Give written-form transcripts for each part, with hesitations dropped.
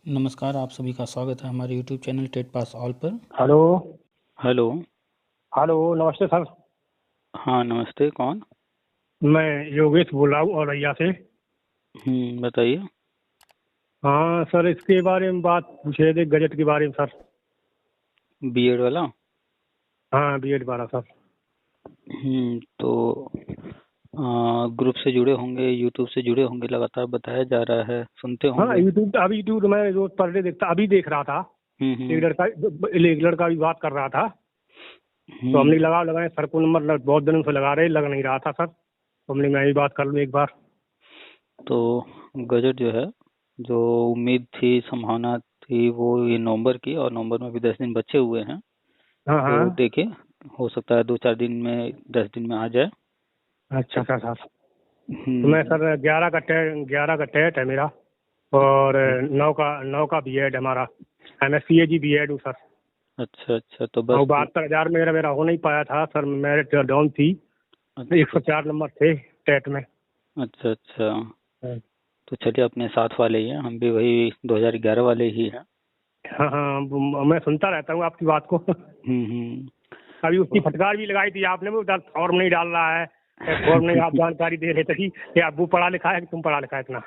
नमस्कार, आप सभी का स्वागत है हमारे YouTube channel TET pass all पर। हेलो। हेलो। हेलो, नमस्ते सर। हाँ, नमस्ते। कौन? मैं योगेश बोल रहा हूँ औरैया से। बताइए। हाँ सर, इसके बारे में बात पूछ रहे थे, गजट के बारे में सर। बीएड वाला? हाँ, बीएड वाला सर। तो ग्रुप से जुड़े होंगे, YouTube से जुड़े होंगे, लगातार बताया जा रहा है, सुनते हाँ, होंगे। यूट्यूब तो मैं रोज पर डे देखता, अभी देख रहा था। हम्म एक लड़का भी बात कर रहा था, तो हम्म हमने लगाए सर को नंबर, बहुत दिनों से लगा रहे, लग नहीं रहा था सर, तो हमने मैं ही बात कर लूँ एक बार। तो गजट जो है, जो उम्मीद थी, संभावना थी, वो ये नवंबर की, और नवंबर में भी 10 दिन बचे हुए हैं। हाँ तो हाँ। देखिए, हो सकता है 2-4 दिन में, 10 दिन में आ जाए। अच्छा अच्छा सर। तो मैं हम्म सर 11 का टेट है मेरा, और 9 का बीएड हमारा, MSc बीएड हूँ सर। अच्छा अच्छा, तो और बस। 72,000 में मेरा मेरा हो नहीं पाया था सर, मेरिट डाउन थी। अच्छा 104 नंबर थे टेट में। अच्छा अच्छा। हाँ तो चलिए, अपने साथ वाले ही हैं, हम भी वही 2011 वाले ही हैं। हाँ हाँ, मैं सुनता रहता हूँ आपकी बात को। हम्म। अभी उसकी तो फटकार भी लगाई थी आपने, वो फॉर्म नहीं डाल रहा है, फॉर्म नहीं, आप जानकारी दे रहे थे कि आप वो पढ़ा लिखा है कि तुम पढ़ा लिखा है इतना।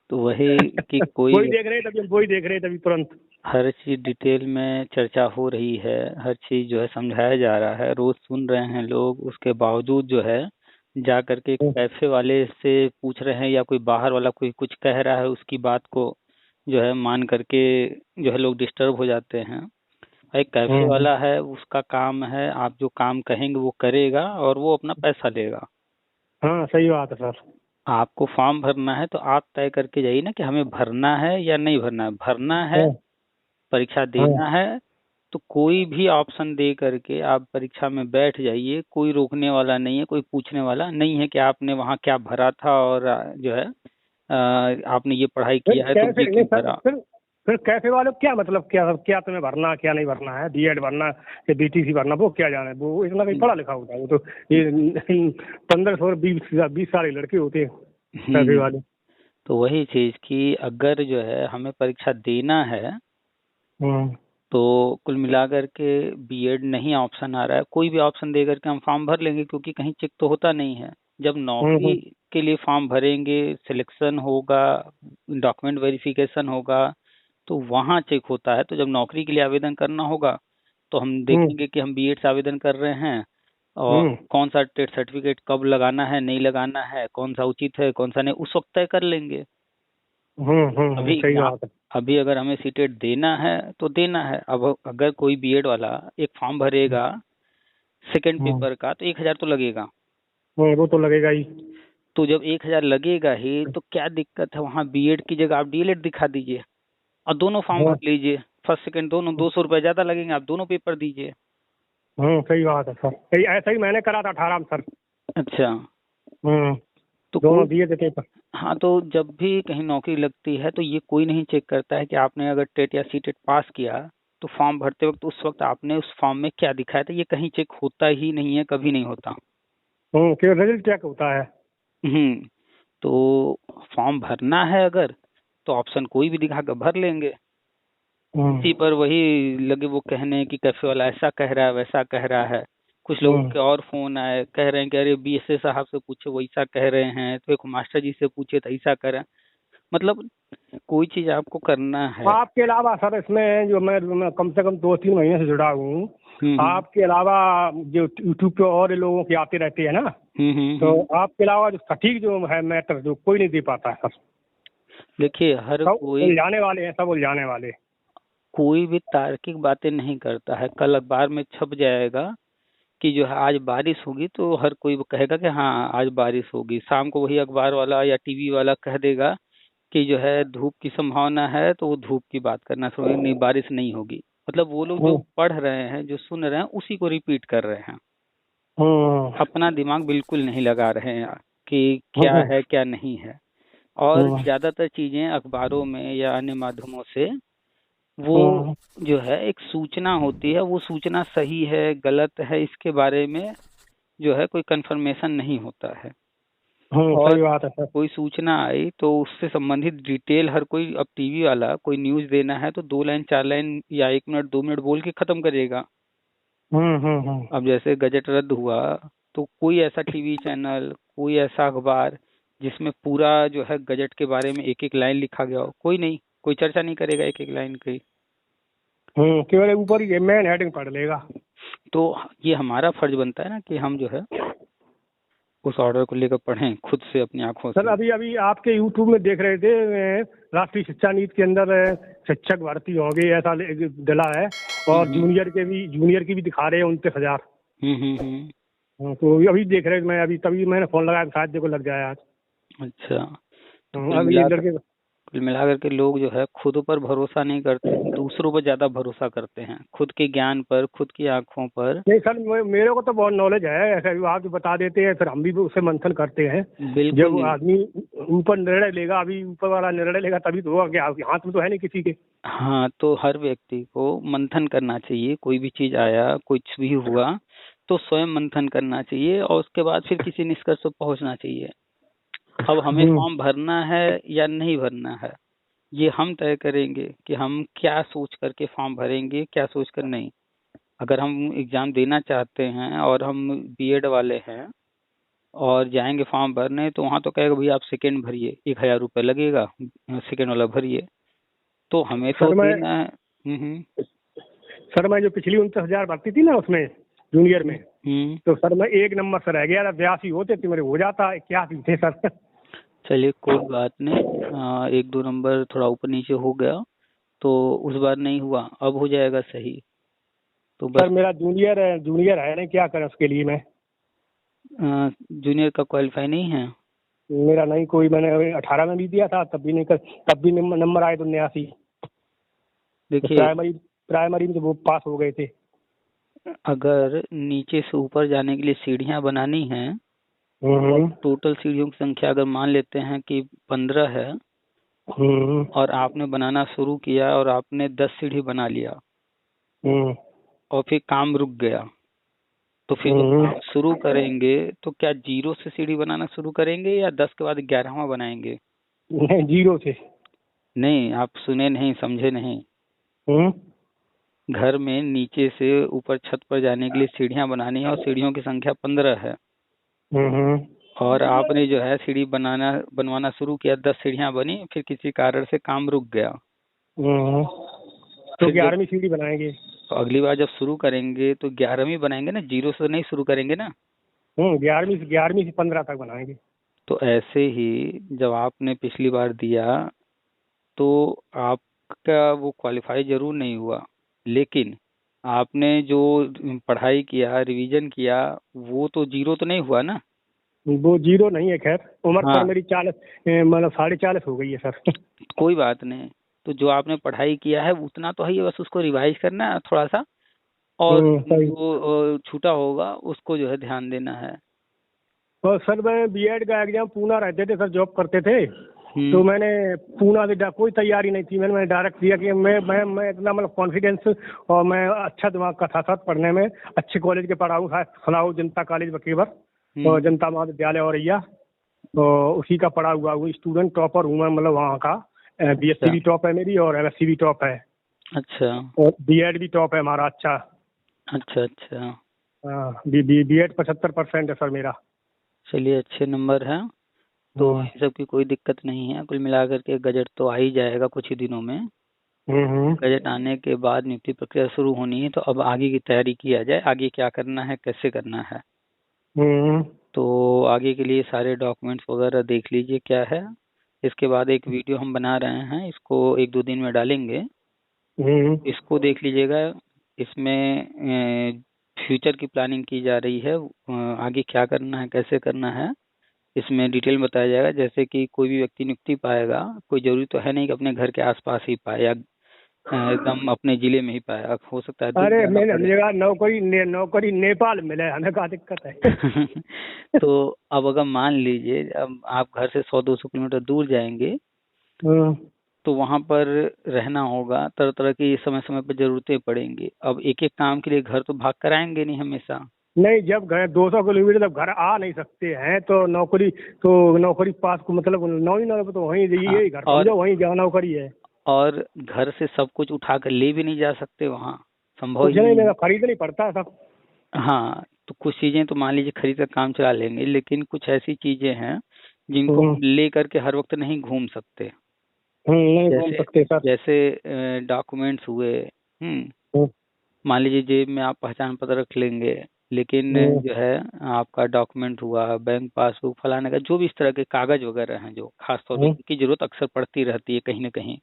तो वही कि वही कोई देख रहे तभी, वही देख रहे तभी तुरंत। हर चीज डिटेल में चर्चा हो रही है, हर चीज जो है समझाया जा रहा है, रोज सुन रहे हैं लोग, उसके बावजूद जो है जा करके कैफे वाले से पूछ रहे हैं, या कोई बाहर वाला कोई कुछ कह रहा है, उसकी बात को जो है मान करके जो है लोग डिस्टर्ब हो जाते हैं। एक कैफे हम्म, वाला है, उसका काम है, आप जो काम कहेंगे वो करेगा और वो अपना पैसा लेगा। हाँ सही बात है सर। आपको फॉर्म भरना है तो आप तय करके जाइए ना कि हमें भरना है या नहीं भरना है। भरना है, हाँ परीक्षा हाँ। देना है, तो कोई भी ऑप्शन दे करके आप परीक्षा में बैठ जाइए। कोई रोकने वाला नहीं है, कोई पूछने वाला नहीं है कि आपने वहाँ क्या भरा था, और जो है आपने ये पढ़ाई फिर किया है तो कैसे ये नहीं क्यों सर, भरा। फिर कैफे वाले को क्या मतलब, क्या क्या तुम्हें भरना, क्या नहीं भरना है, बीएड भरना कि बीटीसी भरना, वो क्या जाने, वो इतना कहीं पढ़ा लिखा होता है वो तो। ये 1500 20 साल लड़के होते हैं कैफे हम्म। वाले। तो वही चीज कि अगर जो है हमें परीक्षा देना है, हम्म तो कुल मिलाकर के बीएड नहीं ऑप्शन आ रहा है। कोई भी ऑप्शन दे करके हम फॉर्म भर लेंगे, क्योंकि कहीं चेक तो होता नहीं है। जब नौकरी हम्म के लिए फॉर्म भरेंगे, सिलेक्शन होगा, डॉक्यूमेंट वेरिफिकेशन होगा, तो वहाँ चेक होता है। तो जब नौकरी के लिए आवेदन करना होगा, तो हम हम्म देखेंगे कि हम बीएड से आवेदन कर रहे हैं, और हम्म कौन सा टेट सर्टिफिकेट कब लगाना है, नहीं लगाना है, कौन सा उचित है, कौन सा नहीं, उस वक्त तय कर लेंगे। अभी सही बात है। अभी अगर हमें सीटेट देना है तो देना है। अब अगर कोई बीएड वाला एक फॉर्म भरेगा सेकंड हम्म पेपर का, तो 1,000 तो लगेगा। वो तो लगेगा ही। तो जब 1,000 लगेगा ही, तो क्या दिक्कत है, वहाँ बीएड की जगह आप डीएलएड दिखा दीजिए और दोनों फॉर्म भर हाँ लीजिए। फर्स्ट सेकंड दोनों, 200 रुपये ज्यादा लगेंगे, आप दोनों पेपर दीजिए। सही बात है सर, सही ऐसा ही मैंने करा था 18 में सर। अच्छा। हम्म तो दोनों कोई दिए थे पेपर। हाँ, तो जब भी कहीं नौकरी लगती है, तो ये कोई नहीं चेक करता है कि आपने अगर टेट या सीटेट पास किया, तो फॉर्म भरते वक्त उस वक्त आपने उस फॉर्म में क्या दिखाया था, ये कहीं चेक होता ही नहीं है, कभी नहीं होता। केवल रिजल्ट चेक होता है। हम्म। तो फॉर्म भरना है अगर, तो ऑप्शन कोई भी दिखा कर भर लेंगे। हम्म इसी पर वही लगे वो कहने कि कैफे वाला ऐसा कह रहा है, वैसा कह रहा है। कुछ लोगों हम्म के और फोन आए, कह रहे हैं कि अरे बीएसए साहब से पूछो, वो ऐसा कह रहे हैं, तो एक मास्टर जी से पूछे तो ऐसा कह रहे हैं। मतलब कोई चीज आपको करना है। आपके अलावा सर, इसमें जो मैं कम से कम 2-3 महीने से जुड़ा हूँ, हम्म आपके अलावा जो यूट्यूब पे और लोगों की आते रहते हैं ना, तो हम्म। आपके अलावा जो सटीक जो है मैटर, जो कोई नहीं दे पाता है सर। देखिए, हर सब कोई उलझाने वाले हैं, सब उलझाने वाले। कोई भी तार्किक बातें नहीं करता है। कल अखबार में छप जाएगा कि जो है आज बारिश होगी, तो हर कोई वो कहेगा कि हाँ आज बारिश होगी। शाम को वही अखबार वाला या टीवी वाला कह देगा कि जो है धूप की संभावना है, तो वो धूप की बात करना शुरू, नहीं बारिश नहीं होगी। मतलब वो लोग जो हम्म पढ़ रहे हैं, जो सुन रहे हैं, उसी को रिपीट कर रहे हैं। हम्म अपना दिमाग बिल्कुल नहीं लगा रहे हैं कि क्या हम्म है क्या नहीं है। और हम्म ज्यादातर चीजें अखबारों में या अन्य माध्यमों से, वो हम्म जो है एक सूचना होती है, वो सूचना सही है गलत है, इसके बारे में जो है कोई कंफर्मेशन नहीं होता है। और सही बात है सर। कोई सूचना आई तो उससे संबंधित डिटेल हर कोई, अब टीवी वाला कोई न्यूज देना है तो 2 लाइन 4 लाइन या 1 मिनट 2 मिनट बोल के खत्म करेगा। हम्म। अब जैसे गजट रद्द हुआ तो कोई ऐसा टीवी चैनल, कोई ऐसा अखबार जिसमें पूरा जो है गजट के बारे में एक एक लाइन लिखा गया हो, कोई नहीं, कोई चर्चा नहीं करेगा एक एक लाइन की। केवल ऊपर ही मेन हेडिंग पढ़ लेगा। तो ये हमारा फर्ज बनता है ना कि हम जो है उस ऑर्डर को लेकर पढ़ें खुद से अपनी आंखों सर से। अभी अभी आपके यूट्यूब में देख रहे थे, राष्ट्रीय शिक्षा नीति के अंदर शिक्षक भर्ती होंगे ऐसा डला है, और जूनियर की भी दिखा रहे हैं 29,000। तो अभी देख रहे मैं, अभी तभी मैंने फोन लगाया, शायद देखो लग जाए आज। अच्छा, तो अभी लड़के कुल मिलाकर के लोग जो है खुद पर भरोसा नहीं करते हैं, दूसरों पर ज्यादा भरोसा करते हैं, खुद के ज्ञान पर, खुद की आंखों पर। नहीं सर, मेरे को तो बहुत नॉलेज है, ऐसा विभाग भी बता देते हैं, फिर हम भी उससे मंथन करते हैं। बिल्कुल जब आदमी ऊपर निर्णय लेगा, अभी ऊपर वाला निर्णय लेगा तभी तो होगा, क्या हाथ में तो है नहीं किसी के। हाँ, तो हर व्यक्ति को मंथन करना चाहिए, कोई भी चीज आया, कुछ भी हुआ तो स्वयं मंथन करना चाहिए और उसके बाद फिर किसी निष्कर्ष पर पहुंचना चाहिए। अब हमें फॉर्म भरना है या नहीं भरना है, ये हम तय करेंगे कि हम क्या सोच करके फॉर्म भरेंगे, क्या सोच कर नहीं। अगर हम एग्जाम देना चाहते हैं और हम बीएड वाले हैं और जाएंगे फॉर्म भरने, तो वहाँ तो कहेगा भैया आप सेकेंड भरिए, 1,000 रुपये लगेगा, सेकेंड वाला भरिए। तो हमें तो देना है। सर मैं जो पिछली 29,000 भर्ती थी ना उसमें जूनियर में, तो सर मैं 1 नंबर से रह गया था, 82 होते थे मेरे, हो जाता 81 थे सर। चलिए कोई बात नहीं, 1-2 नंबर थोड़ा ऊपर नीचे हो गया तो उस बार नहीं हुआ, अब हो जाएगा सही। तो बस सर मेरा जूनियर है ना, क्या करें उसके लिए मैं। जूनियर का क्वालिफाई नहीं है? मेरा नहीं कोई, मैंने 18 में भी दिया था, तब भी नहीं कर, तब भी नंबर आए तो 89। देखिए, प्राइमरी में तो वो पास हो गए थे। अगर नीचे से ऊपर जाने के लिए सीढ़ियां बनानी है, टोटल सीढ़ियों की संख्या अगर मान लेते हैं कि 15 है, और आपने बनाना शुरू किया और आपने 10 सीढ़ी बना लिया और फिर काम रुक गया, तो फिर जब काम शुरू करेंगे तो क्या 0 से सीढ़ी बनाना शुरू करेंगे या 10 के बाद 11वां बनाएंगे? नहीं, 0 से। नहीं, आप सुने नहीं, समझे नहीं। घर में नीचे से ऊपर छत पर जाने के लिए सीढ़ियां बनानी है और सीढ़ियों की संख्या 15 है, और आपने जो है सीढ़ी बनवाना शुरू किया, 10 सीढ़ियां बनी, फिर किसी कारण से काम रुक गया, तो 11वीं सीढ़ी बनाएंगे। तो अगली बार जब शुरू करेंगे तो 11वीं बनाएंगे ना, 0 से नहीं शुरू करेंगे ना। 11वीं से 15 तक बनाएंगे। तो ऐसे ही जब आपने पिछली बार दिया तो आपका वो क्वालिफाई जरूर नहीं हुआ, लेकिन आपने जो पढ़ाई किया, रिवीजन किया, वो तो 0 तो नहीं हुआ ना। वो 0 नहीं है, खैर उम्र हाँ, पर मेरी 40, मतलब 40.5 हो गई है सर। कोई बात नहीं। तो जो आपने पढ़ाई किया है उतना तो है ही, बस उसको रिवाइज करना है थोड़ा सा, और जो छूटा होगा उसको जो है ध्यान देना है। और सर मैं बीएड का एग्जाम पूना रहते थे सर, जॉब करते थे, तो मैंने पूना से कोई तैयारी नहीं थी, मैंने डायरेक्ट दिया कि मैं इतना मतलब कॉन्फिडेंस, और मैं अच्छा दिमाग का था सर पढ़ने में, अच्छे कॉलेज के पढ़ाऊँ, सलाहू जनता कॉलेज बकेवर और जनता महाविद्यालय औरैया, तो उसी का पढ़ा हुआ हूँ, स्टूडेंट टॉपर हूँ मैं, मतलब वहाँ का बीएससी भी टॉप है मेरी और एमएससी भी टॉप है। अच्छा, और बीएड भी टॉप है हमारा। अच्छा अच्छा। हाँ, बीएड 75% है सर मेरा। चलिए अच्छे नंबर हैं, तो इन सब की कोई दिक्कत नहीं है। कुल मिलाकर के गजट तो आ ही जाएगा कुछ ही दिनों में। गजट आने के बाद नियुक्ति प्रक्रिया शुरू होनी है, तो अब आगे की तैयारी किया जाए, आगे क्या करना है, कैसे करना है। तो आगे के लिए सारे डॉक्यूमेंट्स वगैरह देख लीजिए क्या है। इसके बाद एक वीडियो हम बना रहे हैं, इसको 1-2 दिन में डालेंगे, इसको देख लीजिएगा। इसमें फ्यूचर की प्लानिंग की जा रही है, आगे क्या करना है, कैसे करना है, इसमें डिटेल में बताया जाएगा। जैसे कि कोई भी व्यक्ति नियुक्ति पाएगा, कोई जरूरी तो है नहीं कि अपने घर के आसपास ही पाए या एकदम अपने जिले में ही पाए, अब हो सकता है दूर अरे जाना मैंने पड़े। नौकरी नेपाल मिले, हमें क्या दिक्कत है। तो अब अगर मान लीजिए अब आप घर से 100-200 किलोमीटर दूर जाएंगे, तो वहां पर रहना होगा, तरह तरह की समय समय पर जरूरतें पड़ेंगी। अब एक एक काम के लिए घर तो भाग कर आएंगे नहीं हमेशा। नहीं, जब घर 200 किलोमीटर जब घर आ नहीं सकते हैं तो नौकरी पास को मतलब नौ तो वहीं हाँ, यही घर समझो, वहीं जहाँ नौकरी है। और घर से सब कुछ उठा कर ले भी नहीं जा सकते, वहाँ संभव कुछ ही नहीं नहीं मेरा है। खरीद नहीं पड़ता है सब। हाँ, तो कुछ चीजें तो मान लीजिए खरीद कर काम चला लेंगे, लेकिन कुछ ऐसी चीजें हैं जिनको हम्म। हम ले करके हर वक्त नहीं घूम सकते। नहीं घूम जैसे सकते सर। जैसे डॉक्यूमेंट्स हुए। हम्म, मान लीजिए जेब में आप पहचान पत्र रख लेंगे, लेकिन हम्म, जो है आपका डॉक्यूमेंट हुआ, बैंक पासबुक फलाने का, जो भी इस तरह के कागज वगैरह हैं जो खास तौर पे हम्म। जिनकी जरूरत अक्सर पड़ती रहती है कहीं ना कहीं।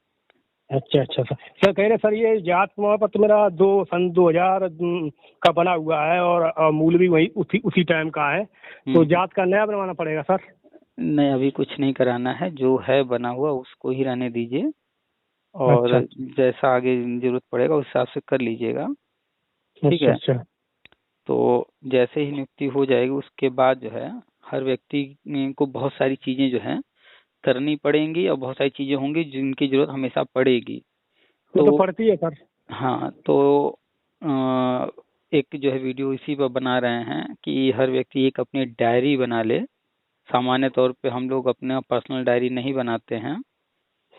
अच्छा अच्छा सर। सर कह रहे सर ये जात प्रमाण पत्र मेरा सन 2000 का बना हुआ है, और मूल भी वही उसी टाइम का है, तो हम्म। जात का नया बनवाना पड़ेगा सर? नहीं, अभी कुछ नहीं कराना है, जो है बना हुआ उसको ही रहने दीजिए। अच्छा और जैसा आगे जरूरत पड़ेगा उस हिसाब से कर लीजिएगा। ठीक अच्छा है। अच्छा। तो जैसे ही नियुक्ति हो जाएगी उसके बाद जो है हर व्यक्ति को बहुत सारी चीजें जो है करनी पड़ेंगी, और बहुत सारी चीजें होंगी जिनकी जरूरत हमेशा पड़ेगी। वो तो तो पड़ती है सर। हाँ, तो अ, एक जो है वीडियो इसी पर बना रहे हैं कि हर व्यक्ति एक अपनी डायरी बना ले। सामान्य तौर पे हम लोग अपना पर्सनल डायरी नहीं बनाते हैं,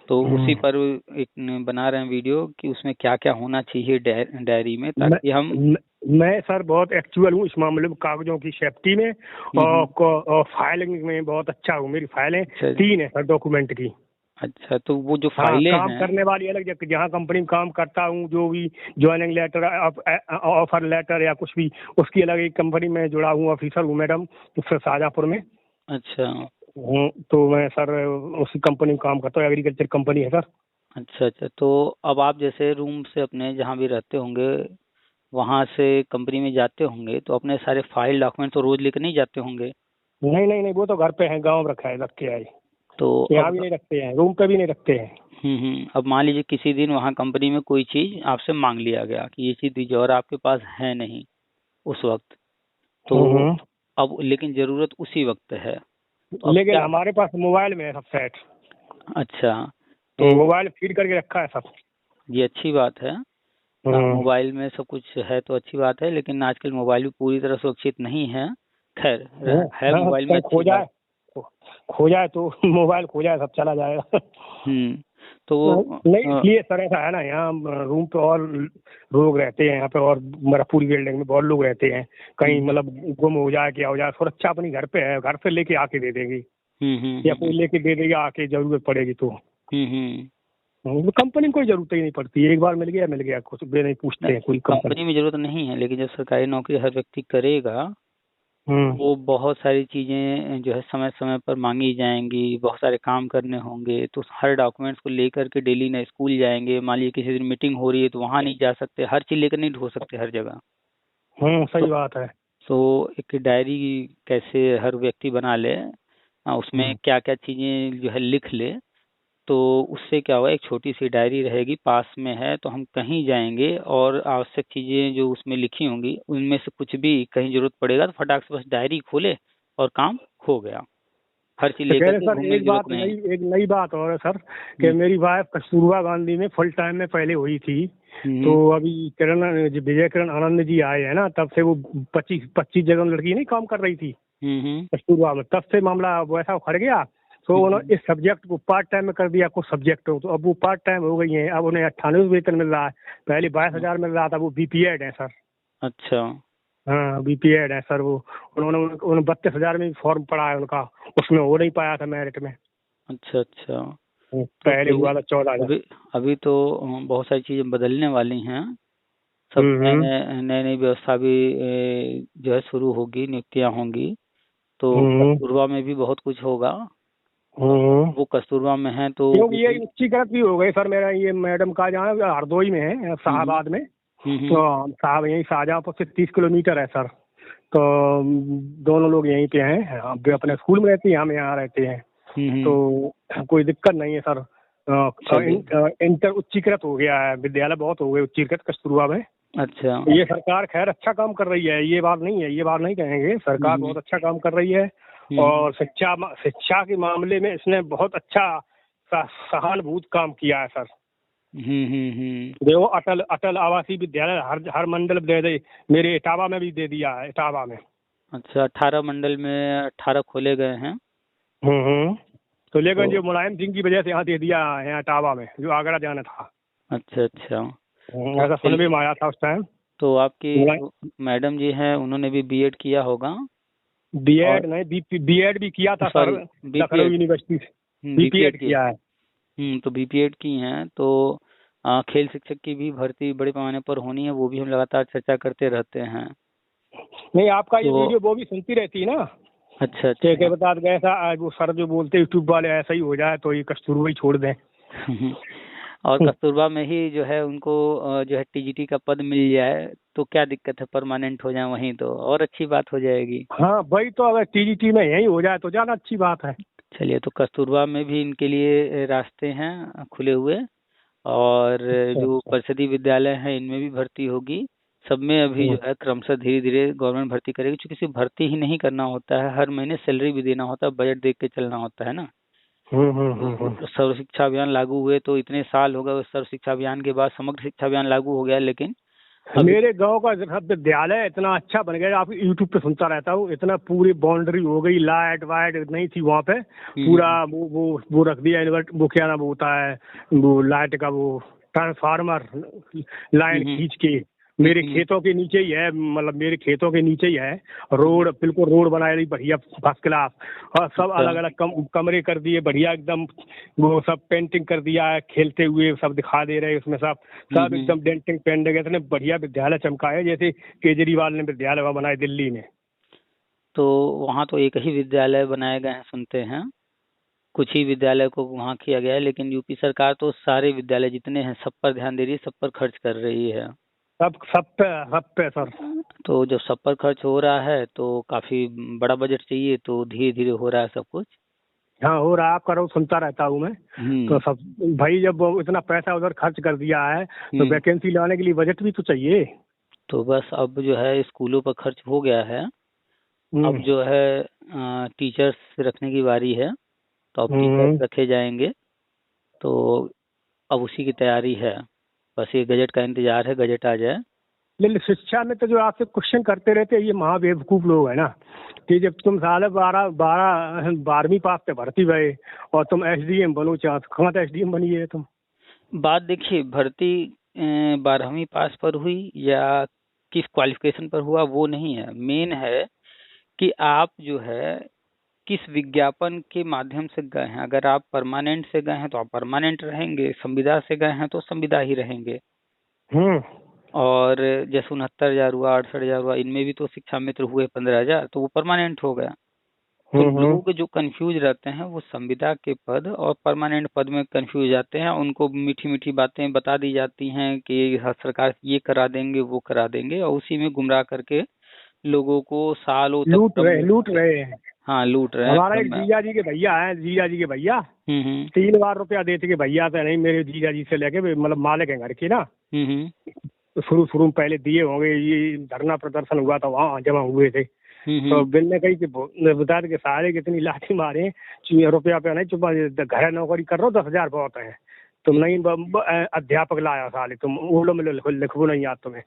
तो उसी पर एक बना रहे हैं वीडियो कि उसमें क्या क्या होना चाहिए डायरी में, मैं ताकि हम। मैं सर बहुत एक्चुअल हूँ इस मामले में, कागजों की सेफ्टी में हम्म। और फाइलिंग में बहुत अच्छा हूँ। मेरी फाइलें अच्छा 3 है सर डॉक्यूमेंट की। अच्छा, तो वो जो हाँ, फाइलें काम हैं। करने वाली अलग जगह, जहाँ कंपनी में काम करता हूँ जो भी ज्वाइनिंग लेटर, ऑफर लेटर या कुछ भी, उसकी अलग एक कंपनी में जुड़ा हूँ, ऑफिसर हूँ मैडम, उससे शाहजहाँपुर में अच्छा हूँ। तो मैं सर उसी कंपनी में काम करता हूँ, एग्रीकल्चर कंपनी है सर। अच्छा अच्छा, तो अब आप जैसे रूम से अपने जहाँ भी रहते होंगे वहाँ से कंपनी में जाते होंगे, तो अपने सारे फाइल डॉक्यूमेंट तो रोज लेकर नहीं जाते होंगे। नहीं नहीं नहीं, वो तो घर पे है, गाँव में रखा है, रख के आए। तो यहाँ भी अब नहीं रखते हैं, रूम पे भी नहीं रखते हैं। अब मान लीजिए किसी दिन वहाँ कंपनी में कोई चीज़ आपसे मांग लिया गया कि ये चीज़ दीजिए, और आपके पास है नहीं उस वक्त, तो हम्म। अब लेकिन ज़रूरत उसी वक्त है, तो अब लेकिन क्या। हमारे पास मोबाइल में है सब सेट। अच्छा, तो मोबाइल फीड करके रखा है सब। ये अच्छी बात है। हम्म। मोबाइल में सब कुछ है तो अच्छी बात है, लेकिन आजकल मोबाइल भी पूरी तरह सुरक्षित नहीं है। खैर, है हाँ, मोबाइल में कहीं अच्छी बात। खो जाए तो मोबाइल खो जाए सब चला जाएगा। हम्म। तो नहीं, इसलिए सर ऐसा है ना, यहाँ रूम पे और लोग रहते हैं, यहाँ पे और मेरा पूरी बिल्डिंग में बहुत लोग रहते हैं। कहीं हम्म मतलब गुम हो जाए क्या हो जाए, सुरक्षा अपनी घर पे है, घर से लेके आके दे देंगे, हम्म हम्म या हम्म कोई लेके दे देगा आके, जरूरत पड़ेगी तो। हम्म। कंपनी में कोई जरूरत ही नहीं पड़ती, एक बार मिल गया, कुछ भी नहीं पूछते हैं कोई कंपनी। कंपनी में जरूरत नहीं है, लेकिन जब सरकारी नौकरी हर व्यक्ति करेगा हम्म। वो बहुत सारी चीजें जो है समय समय पर मांगी जाएंगी, बहुत सारे काम करने होंगे, तो हर डॉक्यूमेंट्स को लेकर के डेली ना स्कूल जाएंगे, मान लीजिए किसी दिन मीटिंग हो रही है तो वहाँ नहीं जा सकते, हर चीज लेकर नहीं ढो सकते हर जगह। तो सही बात है। एक डायरी कैसे हर व्यक्ति बना ले, उसमें हम्म। क्या क्या चीजें जो है लिख ले, तो उससे क्या होगा, एक छोटी सी डायरी रहेगी पास में है, तो हम कहीं जाएंगे और आवश्यक चीजें जो उसमें लिखी होंगी उनमें से कुछ भी कहीं जरूरत पड़ेगा तो फटाक से बस डायरी खोले और काम हो गया, हर चीज तो कह लेकर रहे के सर, घूमने की जरूरत नहीं। एक नई बात और है सर, कि हम्म मेरी वाइफ कस्तूरबा गांधी में फुल टाइम में पहले हुई थी। तो हम्म अभी विजय किरण आनंद जी आए हैं ना, तब से वो 25 जगह लड़की नहीं काम कर रही थी हम्म कस्तूरबा में, तब से मामला वैसा खड़ गया। तो उन्होंने इस सब्जेक्ट को पार्ट टाइम में कर दिया, कुछ सब्जेक्ट हो, तो अब वो पार्ट टाइम हो गई हैं। अब उन्हें 98 वेतन मिल रहा है, पहले 22,000 मिल रहा था। वो बीपीएड है सर। अच्छा हाँ, बीपीएड है सर वो। उन्होंने 32,000 में फॉर्म पड़ा है उनका, उसमें हो नहीं पाया था मेरिट में। अच्छा अच्छा। तो पहले देखिए, हुआ था 14,000। अभी अभी तो बहुत सारी चीजें बदलने वाली हैं, सब नए हम्म। नए नई नई व्यवस्था भी जो है शुरू होगी, नियुक्तियां होंगी, तो हम्म। कस्तूरबा में भी बहुत कुछ होगा। हम्म। वो कस्तूरबा में है तो क्योंकि वो ये भी। उच्चीकृत भी हो गए सर, मेरा ये मैडम का जहाँ हरदोई में है, हम्म शाहबाद में। हम्म तो साहब यहीं शाहजहाँपुर से 30 किलोमीटर है सर। तो दोनों लोग यहीं पे हैं, हम भी अपने स्कूल में रहते हैं, हम यहाँ रहते हैं। हम्म। तो कोई दिक्कत नहीं है सर। चलिए। इंटर उच्चीकृत हो गया है, विद्यालय बहुत हो गए उच्चीकृत कस्तूरबा में। अच्छा। ये सरकार खैर अच्छा काम कर रही है, ये बात नहीं है, ये बात नहीं कहेंगे, सरकार हम्म बहुत अच्छा काम कर रही है। हम्म और शिक्षा के मामले में इसने बहुत अच्छा सहानुभूत काम किया है सर। देखो अटल अटल आवासीय विद्यालय हर मंडल दे दे, मेरे इटावा में भी दे दिया है, इटावा में। अच्छा, 18 मंडल में 18 खोले गए हैं। तो लेकिन तो जो मुलायम सिंह की वजह से यहाँ दे दिया है इटावा में, जो आगरा जाना था। अच्छा अच्छा। तो ऐसा सुनने में आया था उस टाइम। तो आपकी जो मैडम जी हैं उन्होंने भी बीएड किया होगा। बीएड नहीं, बीएड भी किया था sir, sorry, Lucknow BPEd. University से बीपीएड बीपीएड की। किया है। तो बीपीएड की हैं तो खेल शिक्षक की भी भर्ती बड़े पैमाने पर होनी है, वो भी हम लगातार चर्चा करते रहते हैं। नहीं, आपका ये तो वीडियो वो भी सुनती रहती है ना, अच्छा के अच्छा। बता गए ऐसा आज वो सर जो बोलते यूट्यूब वाले ऐसा ही हो जाए तो ये कस्तूरबा ही छोड़ दें। और कस्तूरबा में ही जो है उनको जो है टीजीटी का पद मिल जाए तो क्या दिक्कत है, परमानेंट हो जाए वहीं तो और अच्छी बात हो जाएगी। हाँ भाई, तो अगर टीजीटी में यही हो जाए तो ज़्यादा अच्छी बात है। चलिए, तो कस्तूरबा में भी इनके लिए रास्ते हैं खुले हुए, और अच्छा जो अच्छा। परिषदीय विद्यालय हैं इनमें भी भर्ती होगी। सब में अभी जो है क्रमशः धीरे धीरे गवर्नमेंट भर्ती करेगी, क्योंकि सिर्फ भर्ती ही नहीं करना होता है, हर महीने सैलरी भी देना होता है, बजट देख के चलना होता है ना। तो सर्व शिक्षा अभियान लागू हुए तो इतने साल हो गए, सर्व शिक्षा अभियान के बाद समग्र शिक्षा अभियान लागू हो गया, लेकिन अभी मेरे गांव का सब विद्यालय इतना अच्छा बन गया, आप यूट्यूब पे सुनता रहता हूँ, इतना पूरी बाउंड्री हो गई, लाइट वाइट नहीं थी वहाँ पे, पूरा वो रख दिया इन्वर्ट, वो क्या नाम होता है, वो लाइट का वो ट्रांसफार्मर लाइन खींच के मेरे खेतों के नीचे ही है, मतलब मेरे खेतों के नीचे ही है। रोड बिल्कुल, रोड बनाई रही बढ़िया फर्स्ट क्लास, और सब अलग अलग कमरे कर दिए बढ़िया एकदम, वो सब पेंटिंग कर दिया है, खेलते हुए सब दिखा दे रहे हैं उसमें, सब सब एकदम डेंटिंग पेंटिंग, इतने बढ़िया विद्यालय चमकाए जैसे केजरीवाल ने विद्यालय वहाँ बनाए दिल्ली में। तो वहाँ तो एक ही विद्यालय बनाए गए हैं सुनते हैं, कुछ ही विद्यालय को वहाँ किया गया है, लेकिन यूपी सरकार तो सारे विद्यालय जितने हैं सब पर ध्यान दे रही है, सब पर खर्च कर रही है। सब पे सर। तो जब सब पर खर्च हो रहा है तो काफी बड़ा बजट चाहिए, तो धीरे धीरे हो रहा है सब कुछ। हाँ हो रहा है, आपका रोज सुनता रहता हूँ मैं। तो सब भाई, जब वो इतना पैसा उधर खर्च कर दिया है तो वैकेंसी लाने के लिए बजट भी तो चाहिए। तो बस अब जो है स्कूलों पर खर्च हो गया है, अब जो है टीचर्स रखने की बारी है, तो अब टीचर्स रखे जाएंगे, तो अब उसी की तैयारी है, बस ये गजट का इंतजार है, गजट आ जाए। लेकिन शिक्षा में तो जो आपसे क्वेश्चन करते रहते हैं ये महाबेवकूफ लोग है ना, कि जब तुम साल 12वीं पास से भर्ती भये और तुम एसडीएम बनो, चाह कहाँ तो एसडीएम बनी है तुम। बात देखिए, भर्ती 12वीं पास पर हुई या किस क्वालिफिकेशन पर हुआ वो नहीं है, मेन है कि आप जो है किस विज्ञापन के माध्यम से गए हैं। अगर आप परमानेंट से गए हैं तो आप परमानेंट रहेंगे, संविदा से गए हैं तो संविदा ही रहेंगे। और जैसे 69,000 हुआ, 68,000 हुआ, इनमें भी तो शिक्षा मित्र हुए 15,000, तो वो परमानेंट हो गया। तो लोग जो कंफ्यूज रहते हैं वो संविदा के पद और परमानेंट पद में कंफ्यूज जाते हैं, उनको मीठी मीठी बातें बता दी जाती हैं कि सरकार ये करा देंगे वो करा देंगे, और उसी में गुमराह करके लोगों को सालों तक लूट रहे हैं। हाँ, लूट रहे हैं। हमारा एक जीजा जी के भैया है, जीजा जी के भैया 3 बार रुपया देते के भैया तो नहीं, मेरे जीजा जी से लेके मतलब मालिक है घर के ना, तो शुरू में पहले दिए होंगे, ये धरना प्रदर्शन हुआ था वहाँ जमा हुए थे, तो बिल ने कही कि बता के सारे कितनी लाठी मारे, रुपया पे नहीं चुपा, घर नौकरी कर रहा हो 10,000 बहुत है, तुम नहीं अध्यापक लाया साले, तुम ओलो में लिखो नहीं याद तुम्हें,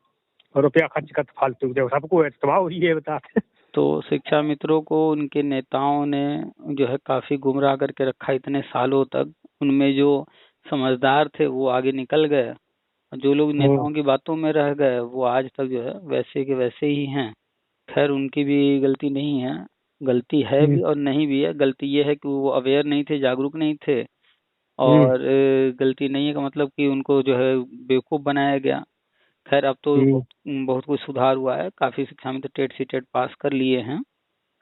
रुपया खर्च कर फालतू, जब सबको इस्तेमाल हुई है बताते। तो शिक्षा मित्रों को उनके नेताओं ने जो है काफी गुमराह करके रखा इतने सालों तक, उनमें जो समझदार थे वो आगे निकल गए, जो लोग नेताओं की बातों में रह गए वो आज तक जो है वैसे के वैसे ही हैं। खैर उनकी भी गलती नहीं है, गलती है भी और नहीं भी है। गलती ये है कि वो अवेयर नहीं थे, जागरूक नहीं थे, और गलती नहीं है का मतलब कि उनको जो है बेवकूफ़ बनाया गया। खैर अब तो बहुत कुछ सुधार हुआ है, काफी शिक्षा में तो टेट सी टेट पास कर लिए हैं।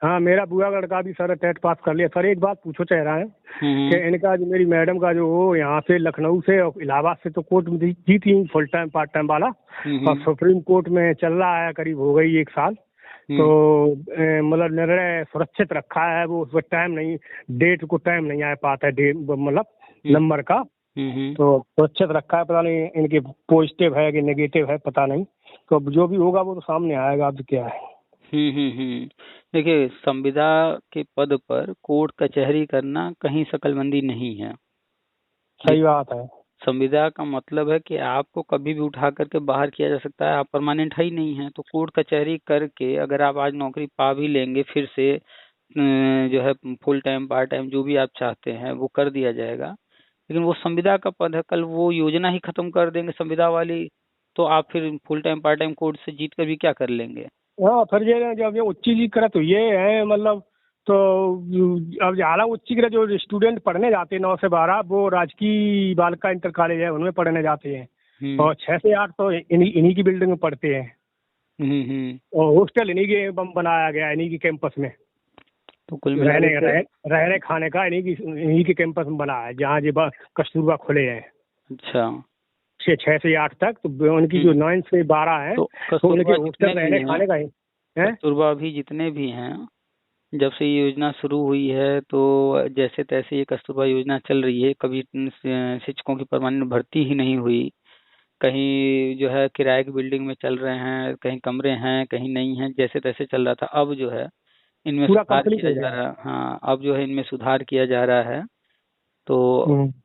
हाँ, मेरा बुआ लड़का भी सर टेट पास कर लिया। सर एक बात पूछो चाह रहा है कि इनका जो मेरी मैडम का जो वो यहाँ से लखनऊ से और इलाहाबाद से तो कोर्ट में जी थी फुल टाइम पार्ट टाइम वाला, और सुप्रीम कोर्ट में चल रहा है, करीब हो गई 1 साल, तो मतलब निर्णय सुरक्षित रखा है, वो उस वक्त टाइम नहीं, डेट को टाइम नहीं आ पाता है, मतलब नंबर का, तो सुरक्षित रखा है, पता नहीं इनके पॉजिटिव है कि नेगेटिव है पता नहीं, तो जो भी होगा वो तो सामने आएगा। अब क्या है, देखिए, संविदा के पद पर कोर्ट कचहरी करना कहीं शकलबंदी नहीं है। सही बात है। संविदा का मतलब है कि आपको कभी भी उठा करके बाहर किया जा सकता है, आप परमानेंट है ही नहीं है। तो कोर्ट कचहरी करके अगर आप आज नौकरी पा भी लेंगे फिर से जो है फुल टाइम पार्ट टाइम जो भी आप चाहते हैं वो कर दिया जाएगा। लेकिन वो संविदा का पद है, कल वो योजना ही खत्म कर देंगे संविदा वाली, तो आप फिर full time part time court से जीत कर भी क्या कर लेंगे। हाँ फिर ये जब ये उच्चीकरण तो ये है मतलब, तो अब ज़्यादा उच्चीकरण जो स्टूडेंट पढ़ने जाते हैं 9 से 12, वो राजकीय बालिका इंटर कॉलेज है उनमें पढ़ने जाते हैं। और 6 से 8 तो इन्हीं की बिल्डिंग में पढ़ते हैं। और हॉस्टल इन्हीं के बनाया गया है, इन्हीं की कैंपस में। तो कुल मिला के रहने खाने का इन्हीं के कैंपस में बना है, जहाँ जो कस्तूरबा खुले हैं। अच्छा 6 से 8 तक तो उनकी जो 9 से 12 है तो उनके हॉस्टल रहने खाने का है। कस्तूरबा भी जितने भी हैं, जब से ये योजना शुरू हुई है तो जैसे तैसे ये कस्तूरबा योजना चल रही है, कभी शिक्षकों की परमानेंट भर्ती ही नहीं हुई। कहीं जो है किराए की बिल्डिंग में चल रहे हैं, कहीं कमरे हैं कहीं नहीं है, जैसे तैसे चल रहा था। अब जो है इनमें सुधार किया जा रहा है। हाँ अब जो है इनमें सुधार किया जा रहा है। तो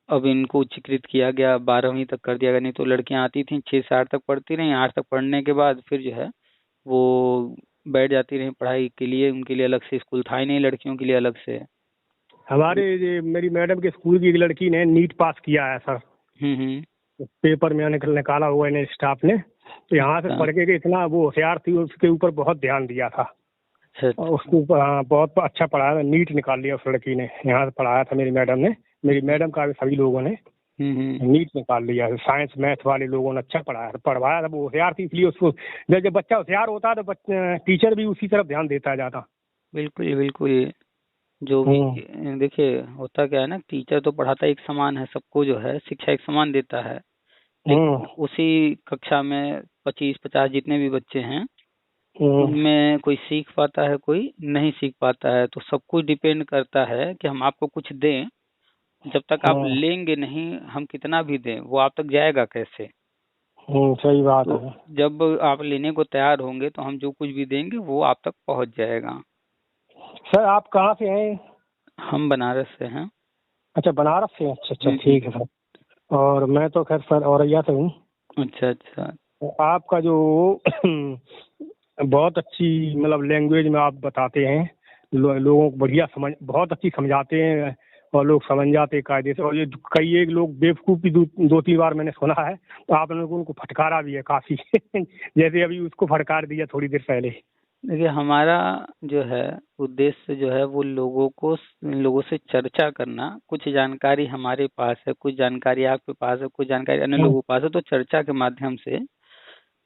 अब इनको उच्चीकृत किया गया, 12वीं तक कर दिया गया। नहीं तो लड़कियां आती थी 6 से 8 तक पढ़ती रही, 8 तक पढ़ने के बाद फिर जो है वो बैठ जाती रही पढ़ाई के लिए। उनके लिए अलग से स्कूल था ही नहीं, लड़कियों के लिए अलग से। हमारे मेरी मैडम के स्कूल की एक लड़की ने नीट पास किया है सर। पेपर में निकाला हुआ है स्टाफ ने। तो यहाँ से पढ़ के इतना वो होशियार थी, उसके ऊपर बहुत ध्यान दिया था। उसके ऊपर हाँ बहुत अच्छा पढ़ाया, नीट निकाल लिया उस लड़की ने। यहाँ से पढ़ाया था मेरी मैडम ने, मेरी मैडम का भी सभी लोगों ने नीट निकाल लिया। साइंस मैथ वाले लोगों ने अच्छा पढ़वाया था। वो होशियार थी, इसलिए उसको जब बच्चा होशियार होता है तो टीचर भी उसी तरफ ध्यान देता जाता। बिल्कुल बिल्कुल। जो भी देखिए होता क्या है ना, टीचर तो पढ़ाता एक समान है सबको, जो है शिक्षा एक समान देता है। लेकिन उसी कक्षा में 25-50 जितने भी बच्चे हैं उनमें कोई सीख पाता है कोई नहीं सीख पाता है। तो सब कुछ डिपेंड करता है कि हम आपको कुछ दें, जब तक आप लेंगे नहीं, हम कितना भी दें वो आप तक जाएगा कैसे। सही बात है। जब आप लेने को तैयार होंगे तो हम जो कुछ भी देंगे वो आप तक पहुंच जाएगा। सर आप कहाँ से हैं? हम बनारस से हैं। अच्छा बनारस से। अच्छा ठीक है सर। और मैं तो खैर सर औरैया से हूँ। अच्छा अच्छा। आपका जो बहुत अच्छी मतलब लैंग्वेज में आप बताते हैं, लोगों को बढ़िया बहुत अच्छी समझाते हैं और लोग समझ जाते हैं कायदे से। और ये कई एक लोग बेवकूफ़ भी 2-3 बार मैंने सुना है, तो आपने उनको फटकारा भी है काफ़ी जैसे अभी उसको फटकार दिया थोड़ी देर पहले। देखिए हमारा जो है उद्देश्य जो है वो लोगों से चर्चा करना। कुछ जानकारी हमारे पास है, कुछ जानकारी आपके पास है, कुछ जानकारी अन्य लोगों के पास है। तो चर्चा के माध्यम से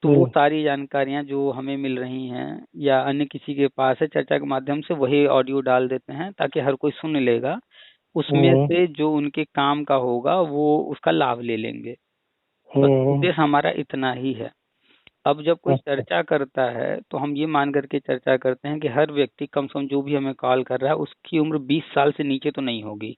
तो वो सारी जानकारियां जो हमें मिल रही हैं या अन्य किसी के पास है, चर्चा के माध्यम से वही ऑडियो डाल देते हैं ताकि हर कोई सुन लेगा। उसमें से जो उनके काम का होगा वो उसका लाभ ले लेंगे। बस उद्देश्य हमारा इतना ही है। अब जब कोई चर्चा करता है तो हम ये मान करके चर्चा करते हैं कि हर व्यक्ति कम से कम जो भी हमें कॉल कर रहा है उसकी उम्र 20 साल से नीचे तो नहीं होगी।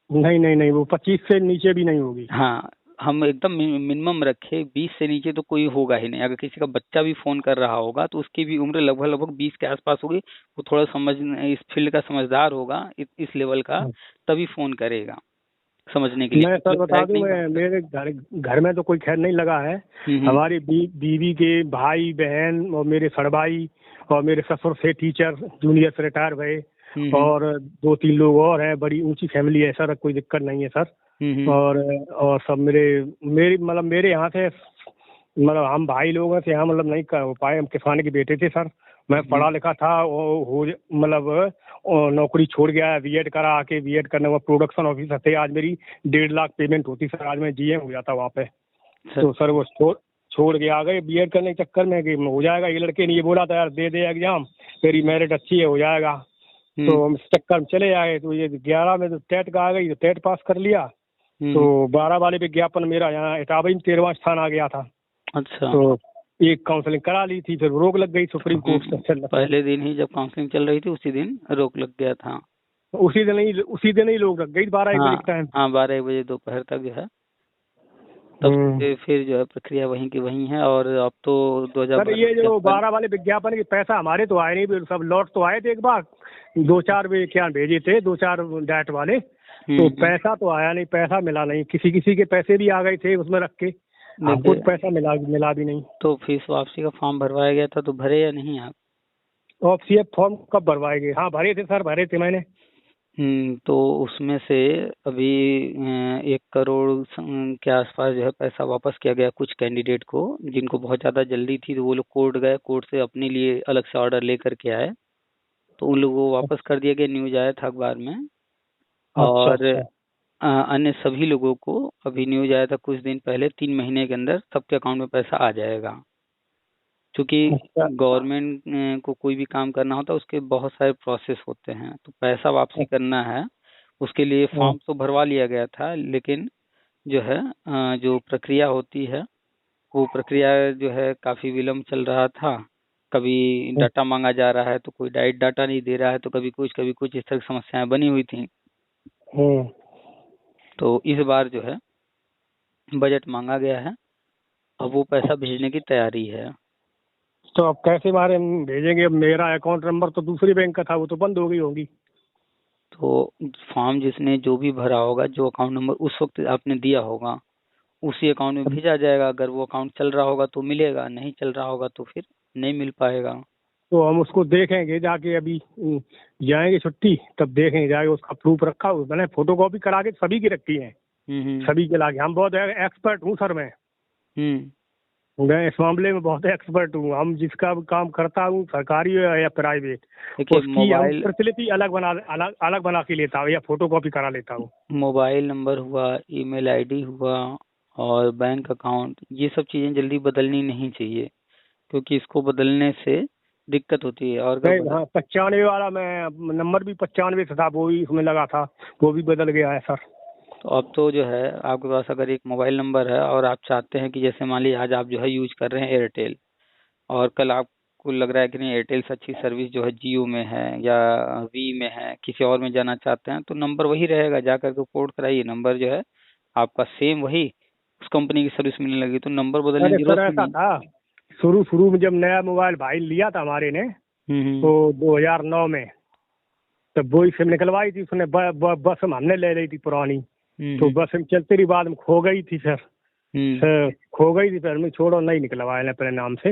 नहीं वो 25 से नीचे भी नहीं होगी। हाँ हम एकदम मिनिमम रखे, 20 से नीचे तो कोई होगा ही नहीं। अगर किसी का बच्चा भी फोन कर रहा होगा तो उसकी भी उम्र लगभग 20 के आसपास होगी। वो थोड़ा इस फील्ड का समझदार होगा, इस लेवल का, तभी फोन करेगा समझने के लिए। मैं सर बता दूं, मैं मेरे घर में तो कोई खैर नहीं लगा है। हमारी बीवी के भाई बहन और मेरे सड़भाई और मेरे ससुर से टीचर जूनियर से रिटायर हुए और 2-3 लोग और हैं। बड़ी ऊंची फैमिली है सर, कोई दिक्कत नहीं है सर। और सब मेरे यहाँ से मतलब हम भाई लोगों से यहाँ मतलब नहीं कर पाए। हम किसान के बेटे थे सर। मैं पढ़ा लिखा था मतलब नौकरी छोड़ गया, बीएड करा आके। बीएड करने के बाद प्रोडक्शन ऑफिसर थे। आज मेरी 1.5 लाख पेमेंट होती सर, आज मैं जीएम हो जाता वहाँ पे। तो सर वो छोड़ के आ गए बीएड करने के चक्कर में कि हो जाएगा। ये लड़के ने ये बोला था यार दे दे एग्जाम, तेरी मेरिट अच्छी है हो जाएगा। तो हम इस चक्कर में चले आए। तो ये 11 में तो टेट का आ गई, तो टेट पास कर लिया। तो 12 वाले विज्ञापन मेरा यहाँ इटावा में 13वां स्थान आ गया था। अच्छा। तो एक काउंसलिंग करा ली थी, फिर रोक लग गई सुप्रीम कोर्ट से। पहले दिन ही जब काउंसलिंग चल रही थी उसी दिन रोक लग गया था। उसी दिन ही लोग लग गई 12-1 बजे के टाइम। हाँ 12-1 बजे दोपहर तक जो है, तब से फिर जो है प्रक्रिया वहीं की वहीं है। और अब तो 2000 सर ये जो 12 वाले विज्ञापन के पैसा हमारे तो आए नहीं, सब लौट तो आए थे एक बार। 2-4 वे क्या भेजे थे, 2-4 डाइट वाले। तो पैसा तो आया नहीं, पैसा मिला नहीं, किसी किसी के पैसे भी आ गए थे उसमें रख के, हमको पैसा मिला भी नहीं। तो फीस वापसी का फॉर्म भरवाया गया था, तो भरे या नहीं आप? और सीएफ फॉर्म कब भरवाएंगे? हाँ भरे थे सर, भरे थे मैंने। तो उसमें से अभी 1 करोड़ के आसपास जो है पैसा वापस किया गया कुछ कैंडिडेट को, जिनको बहुत ज़्यादा जल्दी थी, तो वो लोग कोर्ट गए, कोर्ट से अपने लिए अलग से ऑर्डर लेकर के आए, तो उन लोगों को वापस कर दिया गया। न्यूज आया था अखबार में। और अन्य सभी लोगों को अभी न्यूज आया था कुछ दिन पहले, 3 महीने के अंदर सबके अकाउंट में पैसा आ जाएगा। क्योंकि गवर्नमेंट को कोई भी काम करना होता है उसके बहुत सारे प्रोसेस होते हैं, तो पैसा वापसी करना है उसके लिए फॉर्म तो भरवा लिया गया था, लेकिन जो है जो प्रक्रिया होती है वो प्रक्रिया जो है काफ़ी विलम्ब चल रहा था। कभी डाटा मांगा जा रहा है तो कोई डाटा नहीं दे रहा है, तो कभी कुछ इस तरह की समस्याएं बनी हुई थी। तो इस बार जो है बजट मांगा गया है, अब वो पैसा भेजने की तैयारी है। तो अब कैसे बारे में भेजेंगे? अब मेरा अकाउंट नंबर तो दूसरी बैंक का था, वो तो बंद हो गई होगी। तो फॉर्म जिसने जो भी भरा होगा, जो अकाउंट नंबर उस वक्त आपने दिया होगा, उसी अकाउंट में भेजा जाएगा। अगर वो अकाउंट चल रहा होगा तो मिलेगा, नहीं चल रहा होगा तो फिर नहीं मिल पाएगा। तो हम उसको देखेंगे जाके, अभी जाएंगे छुट्टी तब देखेंगे जाके, उसका प्रूफ रखा हुआ मैंने, फोटो कॉपी करा के सभी की रखी है, सभी के लागे। हम बहुत एक्सपर्ट हूँ सर, मैं इस मामले में बहुत एक्सपर्ट हूँ। हम जिसका काम करता हूँ, सरकारी हो या प्राइवेट, उसकी हम प्रतिलिपि अलग बना के लेता हूँ या फोटो कॉपी करा लेता हूँ। मोबाइल नंबर हुआ, ईमेल आईडी हुआ और बैंक अकाउंट, ये सब चीजें जल्दी बदलनी नहीं चाहिए, क्योंकि इसको बदलने से दिक्कत होती है। और हाँ 95 वाला मैं नंबर भी 95 से था, वो भी उसमें लगा था, वो भी बदल गया है सर। तो अब तो जो है आपके पास अगर एक मोबाइल नंबर है और आप चाहते हैं कि जैसे मान लीजिए आज आप जो है यूज कर रहे हैं एयरटेल, और कल आपको लग रहा है कि नहीं एयरटेल से अच्छी सर्विस जो है जियो में है या वी में है, किसी और में जाना चाहते हैं, तो नंबर वही रहेगा, जा करके पोर्ट कराइए, नंबर जो है आपका सेम वही उस कंपनी की सर्विस मिलने लगी, तो नंबर बदलने की जरूरत नहीं। था शुरू में जब नया मोबाइल भाई लिया था हमारे ने, तो 2009 में, तब वही सिम निकलवाई थी उसने, बस हमने ले ली थी पुरानी, तो बस में चलती रही, बाद में खो गई थी सर। फिर मैं छोड़ो, नहीं निकलवाया अपने नाम से,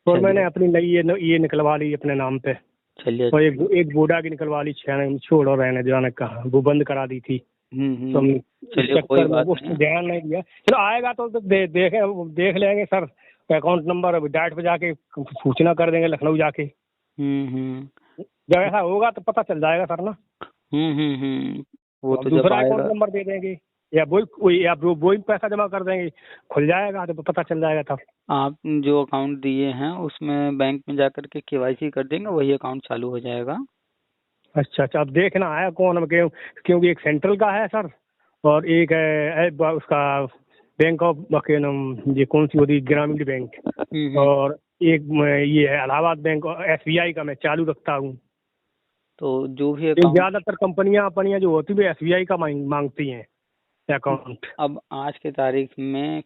और मैंने अपनी नई ये निकलवा ली अपने नाम पे। चलिए, और एक बूढ़ा की निकलवा ली, छोड़ो रहने जाने कहा, वो बंद करा दी थी। तो चलिए कोई बात नहीं, ध्यान नहीं दिया। चलो आएगा तो देख लेंगे सर, अकाउंट नंबर डायरेक्ट पे जाके सूचना कर देंगे लखनऊ जाके। जब ऐसा होगा तो पता चल जाएगा सर ना। वो तो दूसरा अकाउंट नंबर दे देंगे या वही पैसा जमा कर देंगे, खुल जाएगा तो पता चल जाएगा तब। आप जो अकाउंट दिए हैं उसमें बैंक में जाकर के केवाईसी कर देंगे, वही अकाउंट चालू हो जाएगा। अच्छा, अब देखना है कौन, क्योंकि एक सेंट्रल का है सर, और एक है उसका बैंक ऑफ ये कौन सी होती, ग्रामीण बैंक, और एक ये है इलाहाबाद बैंक, SBI का मैं चालू रखता हूँ। तो जो भी ज्यादातर कंपनियां जो होती है SBI का मांगती हैं अकाउंट। अब आज के तारीख में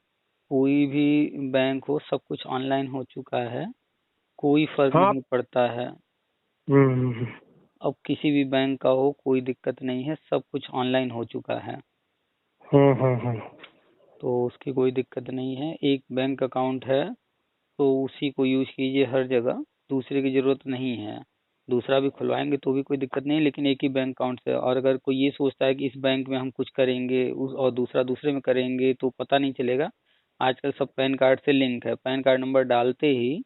कोई भी बैंक हो, सब कुछ ऑनलाइन हो चुका है, कोई फर्क नहीं पड़ता है। अब किसी भी बैंक का हो कोई दिक्कत नहीं है, सब कुछ ऑनलाइन हो चुका है। तो उसकी कोई दिक्कत नहीं है। एक बैंक अकाउंट है तो उसी को यूज कीजिए हर जगह, दूसरे की जरूरत नहीं है। दूसरा भी खुलवाएंगे तो भी कोई दिक्कत नहीं, लेकिन एक ही बैंक अकाउंट से। और अगर कोई ये सोचता है कि इस बैंक में हम कुछ करेंगे और दूसरा दूसरे में करेंगे तो पता नहीं चलेगा। आजकल सब पैन कार्ड से लिंक है, पैन कार्ड नंबर डालते ही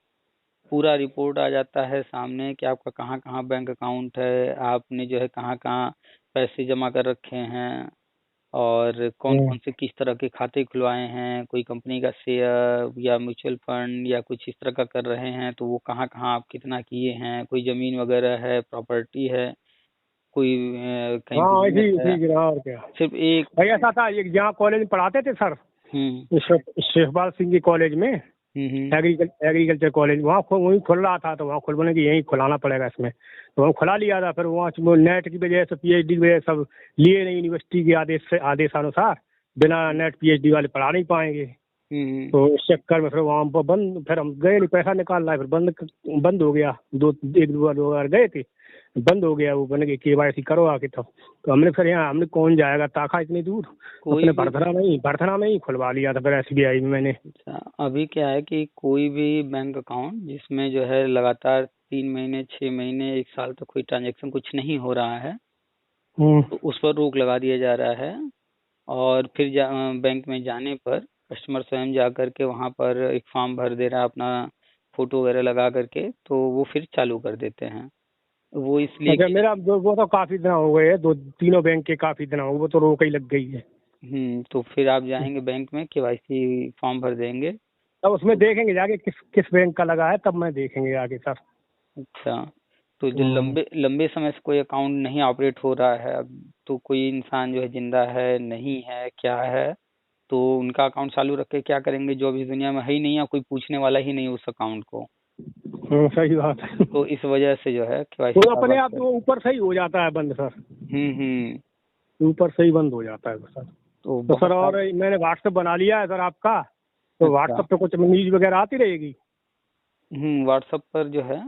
पूरा रिपोर्ट आ जाता है सामने कि आपका कहाँ कहाँ बैंक अकाउंट है, आपने जो है कहाँ कहाँ पैसे जमा कर रखे हैं, और कौन कौन से किस तरह के खाते खुलवाए हैं, कोई कंपनी का शेयर या म्यूचुअल फंड या कुछ इस तरह का कर रहे हैं तो वो कहाँ कहाँ आप कितना किए हैं, कोई जमीन वगैरह है, प्रॉपर्टी है, कोई कहीं और क्या। सिर्फ एक भाई ऐसा था, एक जहाँ कॉलेज में पढ़ाते थे सर, शेखपाल सिंह के कॉलेज में, एग्रीकल्चर कॉलेज, वहीं खुल रहा था, तो वहाँ खुलवाने की यहीं खुलाना पड़ेगा इसमें, तो वहाँ खुला लिया था। फिर वहाँ नेट की वजह से, PhD की वजह से सब लिए नहीं, यूनिवर्सिटी के आदेशानुसार, बिना नेट PhD वाले पढ़ा नहीं पाएंगे। तो इस चक्कर में फिर वहाँ बंद, फिर हम गए नहीं, पैसा निकाल रहा है, फिर बंद हो गया। 2 बार गए थे, बंद हो गया, वो बन गया KYC करो आके तब। तो हमने फिर यहाँ हमने कौन जाएगा ताका इतनी दूर, कोई अपने भी भरथना में ही खुलवा लिया था फिर SBI में मैंने। अच्छा, अभी क्या है कि कोई भी बैंक अकाउंट जिसमें जो है लगातार 3 महीने 6 महीने 1 साल तक कोई ट्रांजेक्शन कुछ नहीं हो रहा है हम्म। तो उस पर रोक लगा दिया जा रहा है। और फिर बैंक में जाने पर कस्टमर स्वयं जा करके वहाँ पर एक फॉर्म भर दे रहा है अपना फोटो वगैरह लगा करके, तो वो फिर चालू कर देते हैं। वो इसलिए अच्छा, कि मेरा वो तो काफी दिन हो गए, दो तीनों बैंक के काफी दिन हो गए, वो तो रोक ही लग गई है। तो फिर आप जाएंगे बैंक में KYC फॉर्म भर देंगे। तब उसमें देखेंगे जाके किस किस बैंक का लगा है, तब मैं देखेंगे आगे सर। अच्छा, तो जो हम्म। लंबे लंबे समय से कोई अकाउंट नहीं ऑपरेट हो रहा है, अब तो कोई इंसान जो है जिंदा है नहीं है क्या है, तो उनका अकाउंट चालू रख के क्या करेंगे, जो अभी इस दुनिया में है ही नहीं है, कोई पूछने वाला ही नहीं उस अकाउंट को। सही बात है। तो इस वजह से जो है KYC वो बार अपने बार आप वो ऊपर से ही हो जाता है बंद सर, ऊपर से ही बंद हो जाता है सर। तो तो सर बहुत और मैंने व्हाट्सएप बना लिया है सर आपका, तो अच्छा। व्हाट्सएप पे कुछ न्यूज वगैरह आती रहेगी। व्हाट्सएप पर जो है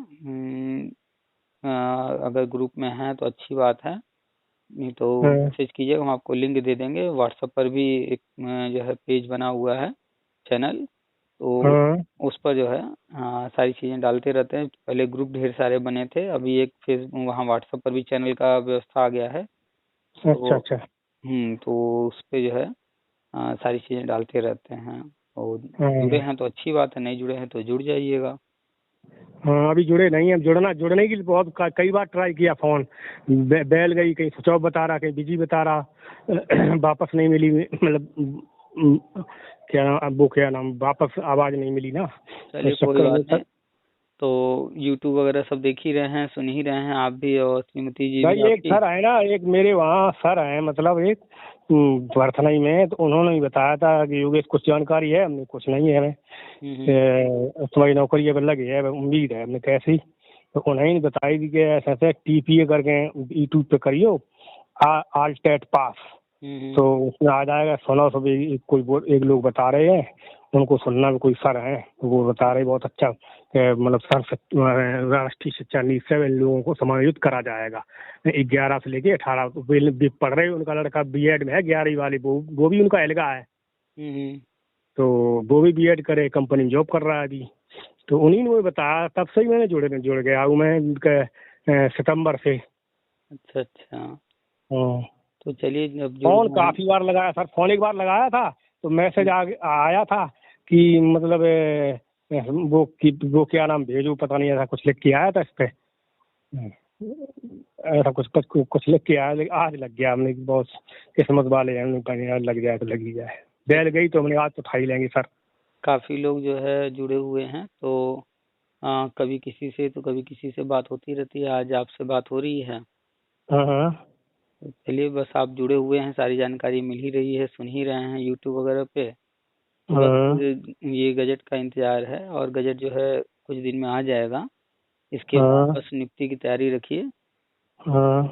अगर ग्रुप में है तो अच्छी बात है, नहीं तो हाँ। मैसेज कीजिएगा, हम आपको लिंक दे देंगे। व्हाट्सएप पर भी एक जो है पेज बना हुआ है, चैनल, तो हाँ। उस पर जो है सारी चीज़ें डालते रहते हैं। पहले ग्रुप ढेर सारे बने थे, अभी एक फेसबुक वहाँ व्हाट्सएप पर भी चैनल का व्यवस्था आ गया है। अच्छा तो अच्छा। तो उस पे जो है सारी चीज़ें डालते रहते हैं। और जुड़े हाँ। हैं तो अच्छी बात है, नहीं जुड़े हैं तो जुड़ जाइएगा। हाँ, अभी जुड़े नहीं है, जुड़ने के लिए बहुत कई बार ट्राई किया, फोन बेल गई, कहीं स्विच ऑफ बता रहा, कहीं बिजी बता रहा, वापस नहीं मिली, मतलब क्या नाम, वो क्या नाम, वापस आवाज नहीं मिली ना। तो चलिए इस कोई चक्कर में बात नहीं। सर, तो यूट्यूब वगैरह सब देख ही रहे हैं, सुन ही रहे हैं आप भी और श्रीमती जी भी भाई एक आपकी। सर है ना, एक मेरे वहाँ सर है, मतलब एक भरथनाई में, तो उन्होंने ही बताया था कि योगेश कुछ जानकारी है, हमने कुछ नहीं है हमें, तुम्हारी नौकरी अब लगी है, उम्मीद है, हमने कैसी, तो उन्हें ही बताई थी कि ऐसे ऐसे TPA करके यूट्यूब पे करियो, आल्टेट पास, तो उसमें आ जाएगा। सुनो सब एक लोग बता रहे हैं, उनको सुनना, भी कोई सर हैं तो वो बता रहे बहुत अच्छा, मतलब राष्ट्रीय शिक्षा नीति से इन लोगों को समायोजित करा जाएगा। 11 से लेके 18 पढ़ रहे, उनका लड़का B.Ed में है, 11वीं वाली, वो भी उनका अलगा है, तो वो भी B.Ed करे, कंपनी में जॉब कर रहा है अभी। तो उन्हीं ने मुझे बताया, तब से ही मैंने जुड़ गया हूँ मैं सितंबर से। अच्छा अच्छा। हाँ। तो चलिए जब फोन काफी बार लगाया सर, फोन एक बार लगाया था तो मैसेज आया था कि मतलब वो क्या नाम भेजो, पता नहीं, ऐसा कुछ लिख के आया था इस पे, ऐसा कुछ लिख के आया, लेकिन आज लग गया, हमने बहुत किस्मत वाले हैं, हमने कहा यार लग जाए तो लग ही जाए, बैल गई तो हमने आज तो उठा ही लेंगे सर। काफी लोग जो है जुड़े हुए हैं, तो कभी किसी से तो कभी किसी से बात होती रहती है, आज आपसे बात हो रही है। हाँ हाँ। तो चलिए बस आप जुड़े हुए हैं, सारी जानकारी मिल ही रही है, सुन ही रहे हैं यूट्यूब वगैरह पे, तो हाँ। बस ये गजट का इंतजार है और गजट जो है कुछ दिन में आ जाएगा। इसके बाद हाँ। बस नियुक्ति की तैयारी रखिए। हाँ।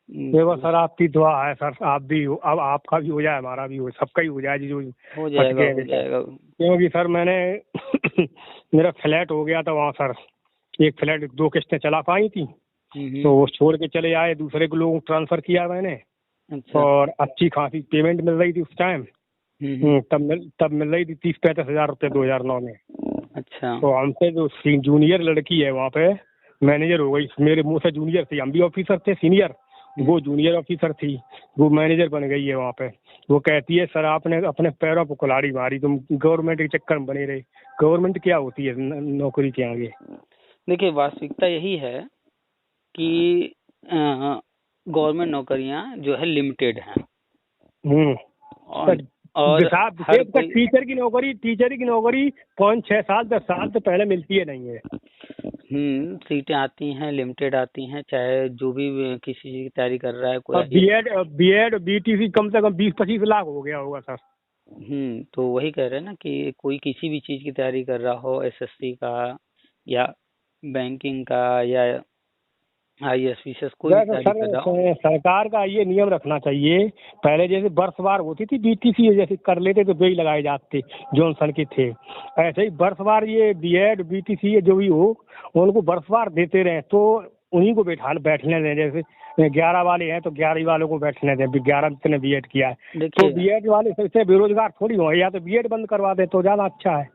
ये बस तो सर आपकी दुआ है सर, आप भी हो, अब आपका भी हो जाए, हमारा भी हो, सबका ही हो जाए जो हो जाएगा अटके हैं हो बेटा। जाएगा। क्योंकि सर मैंने मेरा फ्लैट हो गया था वहाँ सर, एक फ्लैट 2 किस्तें चला पाई थी, तो वो छोड़ के चले आए, दूसरे को लोगों को ट्रांसफर किया मैंने, अच्छा। और अच्छी खासी पेमेंट मिल रही थी उस टाइम। तब मिल रही थी 30-35 हजार रुपये 2009 में। अच्छा। तो हमसे जो जूनियर लड़की है वहाँ पे, मैनेजर हो गई, मेरे मुंह से जूनियर थी, हम भी ऑफिसर थे सीनियर, वो जूनियर ऑफिसर थी, वो मैनेजर बन गई है वहाँ पे। वो कहती है सर आपने अपने पैरों पर कुल्हाड़ी मारी, तुम गवर्नमेंट के चक्कर में बने रहे। गवर्नमेंट क्या होती है नौकरी के आगे? देखिए वास्तविकता यही है कि गवर्नमेंट नौकरियां जो है लिमिटेड हैं। और साहब हर कोई टीचर की नौकरी 5-6 साल 10 साल से पहले मिलती है नहीं है। सीटें आती हैं, लिमिटेड आती हैं, चाहे जो भी किसी चीज की तैयारी कर रहा है कोई। अब बीएड BTC कम से कम 20-25 लाख हो गया होगा सर। तो वही कह रहे हैं ना कि कोई किसी भी चीज की तैयारी कर रहा हो, SSC का या बैंकिंग का या IAS कोई भी तैयारी कर रहा हो। सरकार का ये नियम रखना चाहिए, पहले जैसे वर्षवार होती थी BTC, जैसे कर लेते तो ही लगाए जाते जॉनसन के थे, ऐसे ही वर्षवार ये BED BTC जो भी हो उनको वर्षवार देते रहे, तो उन्हीं को बैठने दें। जैसे 11 वाले हैं तो 11 वालों को बैठने दें, 11 जितने बीएड किया है। तो देखिए बीएड वाले सबसे बेरोजगार थोड़ी हो, या तो बीएड बंद करवा दे तो ज्यादा अच्छा है।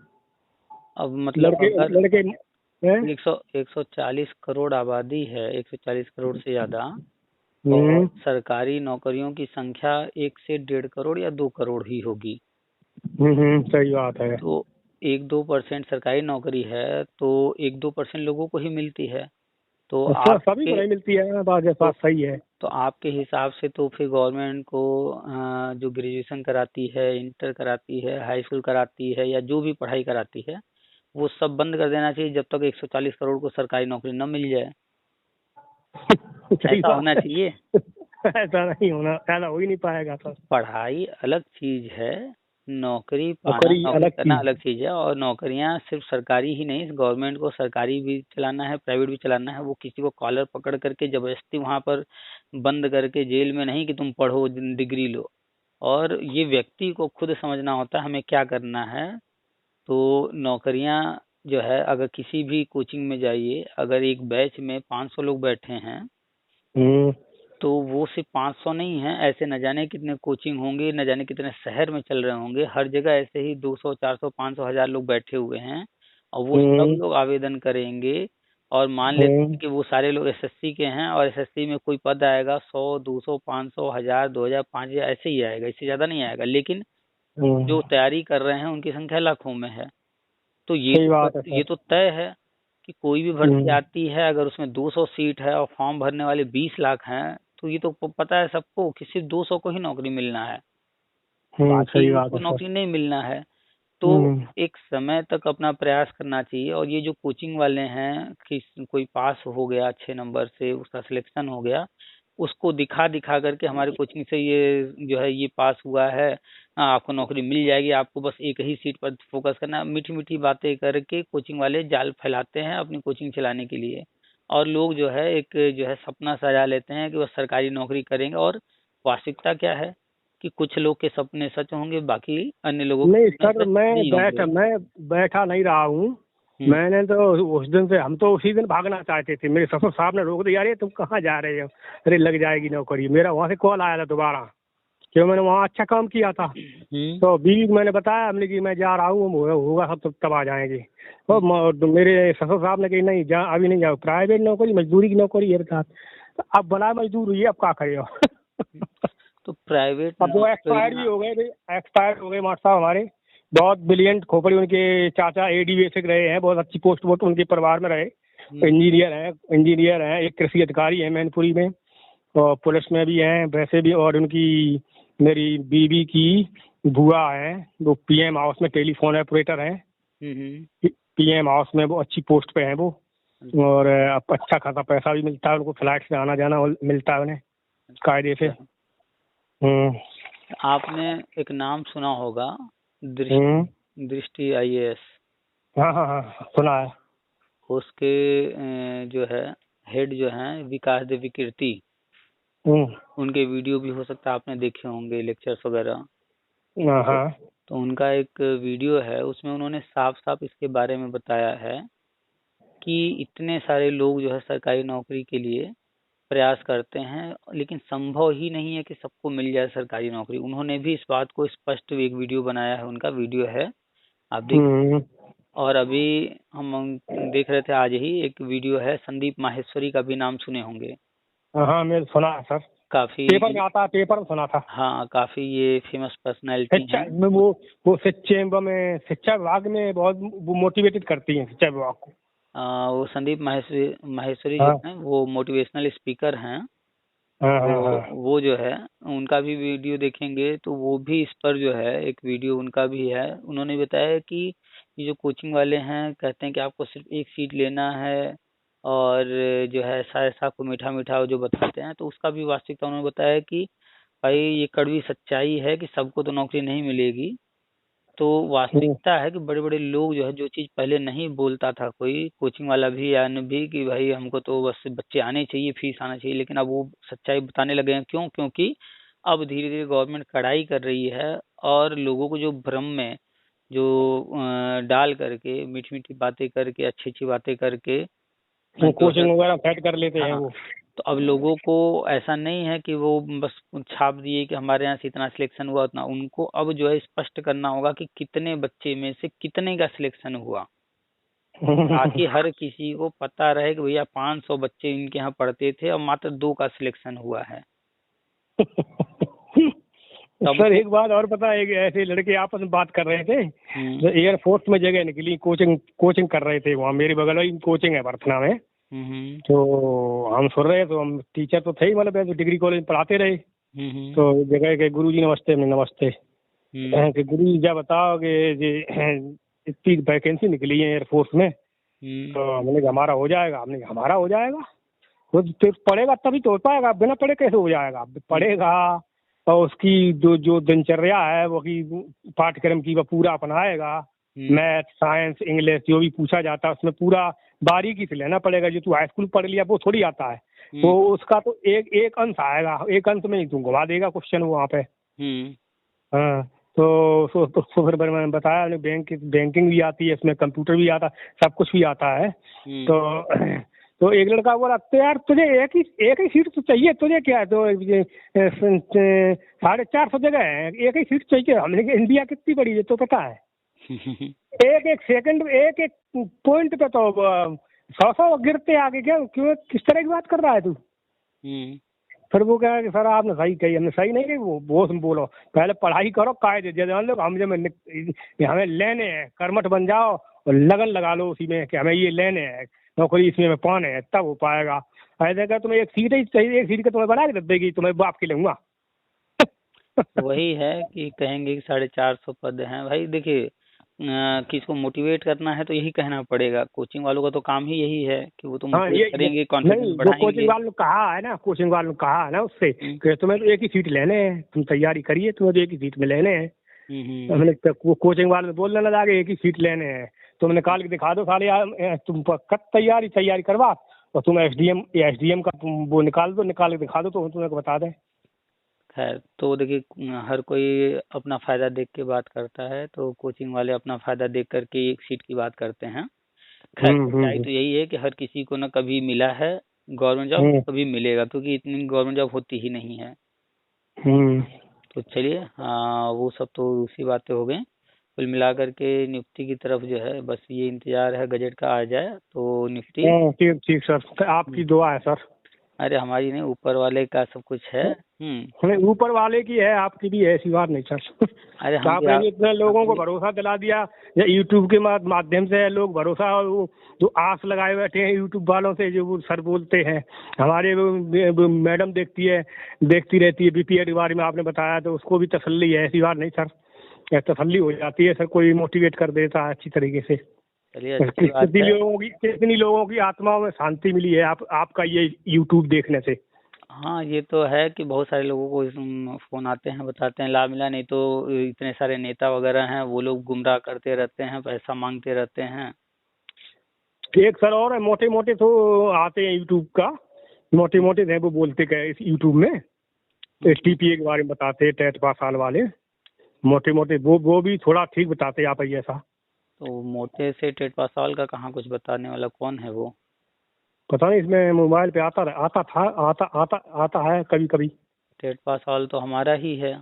अब मतलब लड़के अगर लड़के हैं। 140 करोड़ आबादी है, 140 करोड़ से ज्यादा, और हम्म सरकारी नौकरियों की संख्या 1 से 1.5 करोड़ या 2 करोड़ ही होगी। सही बात है। तो 1-2% सरकारी नौकरी है तो 1-2% लोगों को ही मिलती है। तो अच्छा, सभी को आपके नहीं मिलती है, बात तो बात सही है। तो आपके हिसाब से तो फिर गवर्नमेंट को जो ग्रेजुएशन कराती है, इंटर कराती है, हाई स्कूल कराती है, या जो भी पढ़ाई कराती है, वो सब बंद कर देना चाहिए जब तक 140 करोड़ को सरकारी नौकरी न मिल जाए। सही ऐसा बात होना है। चाहिए। ऐसा नहीं होना, ऐसा हो ही नहीं पाएगा सर। पढ़ाई अलग चीज है, नौकरी पाना, नौकरी नौकरी अलग करना चीज। अलग चीज है। और नौकरियां सिर्फ सरकारी ही नहीं, गवर्नमेंट को सरकारी भी चलाना है, प्राइवेट भी चलाना है। वो किसी को कॉलर पकड़ करके जबरदस्ती वहां पर बंद करके जेल में नहीं कि तुम पढ़ो डिग्री लो। और ये व्यक्ति को खुद समझना होता है हमें क्या करना है। तो नौकरियां जो है, अगर किसी भी कोचिंग में जाइए, अगर एक बैच में 500 लोग बैठे हैं, हम्म तो वो सिर्फ 500 नहीं है, ऐसे न जाने कितने कोचिंग होंगे, न जाने कितने शहर में चल रहे होंगे। हर जगह ऐसे ही 200, 400, 500, 1000 लोग बैठे हुए हैं, और वो सब हम्म लोग आवेदन करेंगे। और मान लेते हम्म हैं कि वो सारे लोग एसएससी के हैं, और एसएससी में कोई पद आएगा 100, 200, 500, 1000, 2000, 5000, ऐसे ही आएगा, इससे ज़्यादा नहीं आएगा। लेकिन जो हम्म। तैयारी कर रहे हैं उनकी संख्या लाखों में है। तो सही बात है ये सर। तो तय है कि कोई भी भर्ती हम्म आती है, अगर उसमें 200 सीट है और फॉर्म भरने वाले 20 लाख हैं, तो ये तो पता है सबको कि सिर्फ 200 को ही नौकरी मिलना है, बाकी सही बात को है सर। नौकरी नहीं मिलना है। तो हम्म एक समय तक अपना प्रयास करना चाहिए। और ये जो कोचिंग वाले हैं कि कोई पास हो गया अच्छे नंबर से, उसका सिलेक्शन हो गया, उसको दिखा दिखा करके हमारे कोचिंग से ये जो है ये पास हुआ है, आपको नौकरी मिल जाएगी, आपको बस एक ही सीट पर फोकस करना है, मीठी मीठी बातें करके कोचिंग वाले जाल फैलाते हैं अपनी कोचिंग चलाने के लिए। और लोग जो है एक जो है सपना सजा लेते हैं कि बस सरकारी नौकरी करेंगे। और वास्तविकता क्या है कि कुछ लोग के सपने सच होंगे, बाकी अन्य लोगों के नहीं सपने सर, सच नहीं होंगे। मैं बैठा नहीं रहा हूँ। हम्म। मैंने तो उस दिन से, हम तो उसी दिन भागना चाहते थे, मेरे ससुर साहब ने रोक दिया, अरे तुम कहाँ जा रहे हो, अरे लग जाएगी नौकरी। मेरा वहाँ से कॉल आया था दोबारा, क्यों मैंने वहाँ अच्छा काम किया था। हम्म। तो बीवी को मैंने बताया, हमने कि मैं जा रहा हूँ, होगा सब तब आ जाएंगे। तो तो मेरे ससुर साहब ने कही नहीं जा, अभी नहीं जाओ, प्राइवेट नौकरी मजदूरी की नौकरी है साथ। अब बना मजदूर हुई है, अब क्या करे हो। तो प्राइवेट अब वो एक्सपायर भी नौकरियां। हो गए थे, एक्सपायर हो गए मास्टर साहब हमारे। बहुत ब्रिलियंट खोपड़ी, उनके चाचा एडी बेसिक रहे हैं, बहुत अच्छी पोस्ट वोस्ट उनके परिवार में रहे। हम्म। इंजीनियर हैं, एक कृषि अधिकारी हैं मैनपुरी में, और पुलिस में भी हैं वैसे भी। और उनकी, मेरी बीवी की बुआ है, वो पीएम हाउस में टेलीफोन ऑपरेटर हैं। हम्म। पीएम हाउस में वो अच्छी पोस्ट पे हैं वो। अच्छा। और अच्छा खासा पैसा भी मिलता है उनको, फ्लाइट से आना जाना मिलता है उन्हें कायदे से। अच्छा। हम्म आपने एक नाम सुना होगा, हम्म। दृष्टि आईएएस। हाँ हाँ हाँ, सुना है। उसके जो है हेड जो हैं विकास देवी कीर्ति, हम्म। उनके वीडियो भी हो सकता है आपने देखे होंगे, लेक्चर्स वगैरह। हाँ तो हाँ। तो उनका एक वीडियो है, उसमें उन्होंने साफ साफ इसके बारे में बताया है कि इतने सारे लोग जो है सरकारी नौकरी के लिए प्रयास करते हैं, लेकिन संभव ही नहीं है कि सबको मिल जाए सरकारी नौकरी। उन्होंने भी इस बात को स्पष्ट एक वीडियो बनाया है, उनका वीडियो है, आप देख। हम्म। और अभी हम देख रहे थे आज ही एक वीडियो है, संदीप माहेश्वरी का भी नाम सुने होंगे। हाँ हाँ, मैंने सुना है सर, काफी, पेपर में आता है, पेपर में सुना था। हाँ काफी ये फेमस पर्सनैलिटी शिक्षा हैं। में वो शिक्षा विभाग में बहुत वो मोटिवेटेड करती हैं शिक्षा विभाग को। वो संदीप माहेश्वरी जो हाँ हैं वो मोटिवेशनल स्पीकर हैं। हाँ हाँ तो हाँ। वो जो है, उनका भी वीडियो देखेंगे तो वो भी इस पर जो है एक वीडियो उनका भी है। उन्होंने बताया कि ये जो कोचिंग वाले हैं कहते हैं कि आपको सिर्फ एक सीट लेना है, और जो है ऐसा ऐसा को मीठा मीठा जो बताते हैं, तो उसका भी वास्तविकता उन्होंने बताया कि भाई ये कड़वी सच्चाई है कि सबको तो नौकरी नहीं मिलेगी। तो हम्म वास्तविकता है कि बड़े बड़े लोग जो है, जो चीज़ पहले नहीं बोलता था कोई कोचिंग वाला भी या अन्य भी, कि भाई हमको तो बस बच्चे आने चाहिए, फीस आना चाहिए, लेकिन अब वो सच्चाई बताने लगे हैं। क्यों? क्योंकि अब धीरे धीरे गवर्नमेंट कड़ाई कर रही है, और लोगों को जो भ्रम में जो डाल करके मीठी मीठी बातें करके, अच्छी अच्छी बातें करके तो कोचिंग वगैरह सेट कर लेते हैं हाँ, वो। तो अब लोगों को ऐसा नहीं है कि वो बस छाप दिए कि हमारे यहाँ से इतना सिलेक्शन हुआ उतना, उनको अब जो है स्पष्ट करना होगा कि कितने बच्चे में से कितने का सिलेक्शन हुआ, ताकि हर किसी को पता रहे कि भैया 500 बच्चे इनके यहाँ पढ़ते थे और मात्र 2 का सिलेक्शन हुआ है। तब सर एक बात और पता है कि ऐसे लड़के आपस में बात कर रहे थे, जो एयरफोर्स में जगह निकली, कोचिंग कोचिंग कर रहे थे वहाँ, मेरे बगल में कोचिंग है बर्थना में। तो हम सुन रहे, तो हम टीचर तो थे ही, मतलब ऐसे डिग्री कॉलेज में पढ़ाते रहे। तो जगह के गुरु जी नमस्ते, हमने नमस्ते कि गुरु जी क्या बताओ कि इतनी वैकेंसी निकली है एयरफोर्स में। तो हमने कहा हमारा हो जाएगा। हमने कहा हमारा हो जाएगा, तो पढ़ेगा तभी तो हो पाएगा, बिना पढ़े कैसे हो जाएगा? पढ़ेगा और उसकी जो जो दिनचर्या है वो की पाठ्यक्रम की वो पूरा अपनाएगा। मैथ, साइंस, इंग्लिश जो भी पूछा जाता है उसमें पूरा बारीकी से लेना पड़ेगा। जो तू हाई स्कूल पढ़ लिया वो थोड़ी आता है, तो उसका तो एक एक अंश आएगा, एक अंश में ही तू घुमा देगा क्वेश्चन वहाँ पे। हाँ, तो फिर मैंने बताया बैंकिंग भी आती है इसमें, कंप्यूटर भी आता, सब कुछ भी आता है। तो एक लड़का बोला तो यार तुझे एक ही सीट तो चाहिए, तुझे क्या है? तो 450 जगह है, एक ही सीट चाहिए। हमने कहा इंडिया कितनी बड़ी है तो पता है? एक एक सेकंड, एक एक पॉइंट पे तो 100 गिरते आगे, क्या क्यों किस तरह की बात कर रहा है तू? फिर वो कहा कि सर आपने सही कही। हमने सही नहीं कही, वो बोलो पहले पढ़ाई करो, कायदे जान लो हम जब हमें लेने हैं, कर्मठ बन जाओ और लगन लगा लो उसी में कि हमें ये लेने हैं, नौकरी इसमें में पाने है, तब हो पाएगा। ऐसे कर तुम्हें एक सीट ही चाहिए, एक सीट का तुम्हें बना के दे देगी, तुम्हें बाप के लूंगा। वही है कि कहेंगे कि 450 पद हैं। भाई देखिए, किसको मोटिवेट करना है तो यही कहना पड़ेगा। कोचिंग वालों का तो काम ही यही है कि वो तो मोटिवेट करेंगे, कॉन्फिडेंस बढ़ाएंगे। कोचिंग वालों ने कहा है ना, कोचिंग वालों ने कहा है ना उससे कि तुम्हें तो एक ही सीट लेने हैं, तुम तैयारी करिए, तुम्हें तो एक ही सीट में लेने हैं। हमने कोचिंग वाले बोलने लगा एक ही सीट लेने हैं, तुम निकाल के दिखा दो साले, तुम तैयारी करवा और तुम एसडीएम का तुम वो निकाल के दिखा दो तो तुम्हें बता दें। खैर, तो देखिए हर कोई अपना फायदा देख के बात करता है, तो कोचिंग वाले अपना फायदा देख करके एक सीट की बात करते हैं। खैर सच्चाई तो यही है कि हर किसी को ना कभी मिला है गवर्नमेंट जॉब, कभी मिलेगा, क्योंकि इतनी गवर्नमेंट जॉब होती ही नहीं है। तो चलिए, वो सब तो उसी बातें हो गई। कुल मिला करके नियुक्ति की तरफ जो है बस ये इंतजार है गजट का आ जाए तो नियुक्ति। ठीक ठीक सर, आपकी दुआ है सर। अरे हमारी नहीं, ऊपर वाले का सब कुछ है। ऊपर वाले की है, आपकी भी है, ऐसी बात नहीं सर। अरे तो आपने इतने लोगों को भरोसा दिला दिया, यूट्यूब के माध्यम से लोग भरोसा और जो आस लगाए बैठे हैं यूट्यूब वालों से, जो वो सर बोलते हैं, हमारे मैडम देखती रहती है बीपीएड के बारे में आपने बताया, तो उसको भी तसल्ली है, ऐसी बात नहीं सर, तसल्ली हो जाती है सर, कोई मोटिवेट कर देता है अच्छी तरीके से। कितनी लोगों की आत्माओं में शांति मिली है आपका ये यूट्यूब देखने से। हाँ ये तो है कि बहुत सारे लोगों को फोन आते हैं, बताते हैं, लाभ मिला। नहीं तो इतने सारे नेता वगैरह हैं, वो लोग गुमराह करते रहते हैं, पैसा मांगते रहते हैं। एक सर और है, मोटे मोटे तो आते हैं यूट्यूब का, मोटे हैं वो बोलते क्या इस यूट्यूब में टीपीए के बारे में बताते हैं, टेट पास साल वाले मोटे वो भी थोड़ा ठीक बताते हैं आप ऐसा। तो मोटे से टेट पास साल का कहाँ कुछ बताने वाला, कौन है वो? पता नहीं, इसमें मोबाइल पे आता है कभी कभी। टेट पास साल तो हमारा ही है।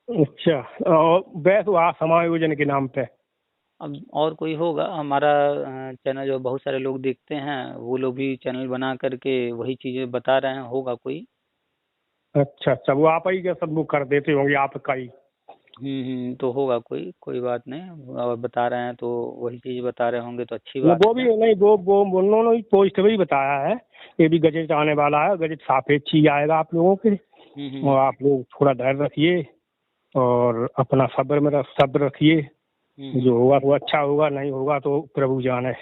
अच्छा, वैसे वहाँ समायोजन के नाम पे अब और कोई होगा, हमारा चैनल जो बहुत सारे लोग देखते हैं, वो लोग भी चैनल बना करके वही चीजें बता रहे हैं, होगा कोई। अच्छा, वो आप ही का सब वो कर देते होंगे आपका ही। तो होगा कोई बात नहीं, अब बता रहे हैं तो वही चीज बता रहे होंगे तो अच्छी बात। वो भी नहीं, वो उन्होंने पोस्ट भी बताया है, ये भी गजट आने वाला है, गजट सापेक्ष ही आएगा आप लोगों के। और आप लोग थोड़ा धैर्य रखिए और अपना सब्र रखिए, जो होगा वो अच्छा होगा, नहीं होगा तो प्रभु जाने।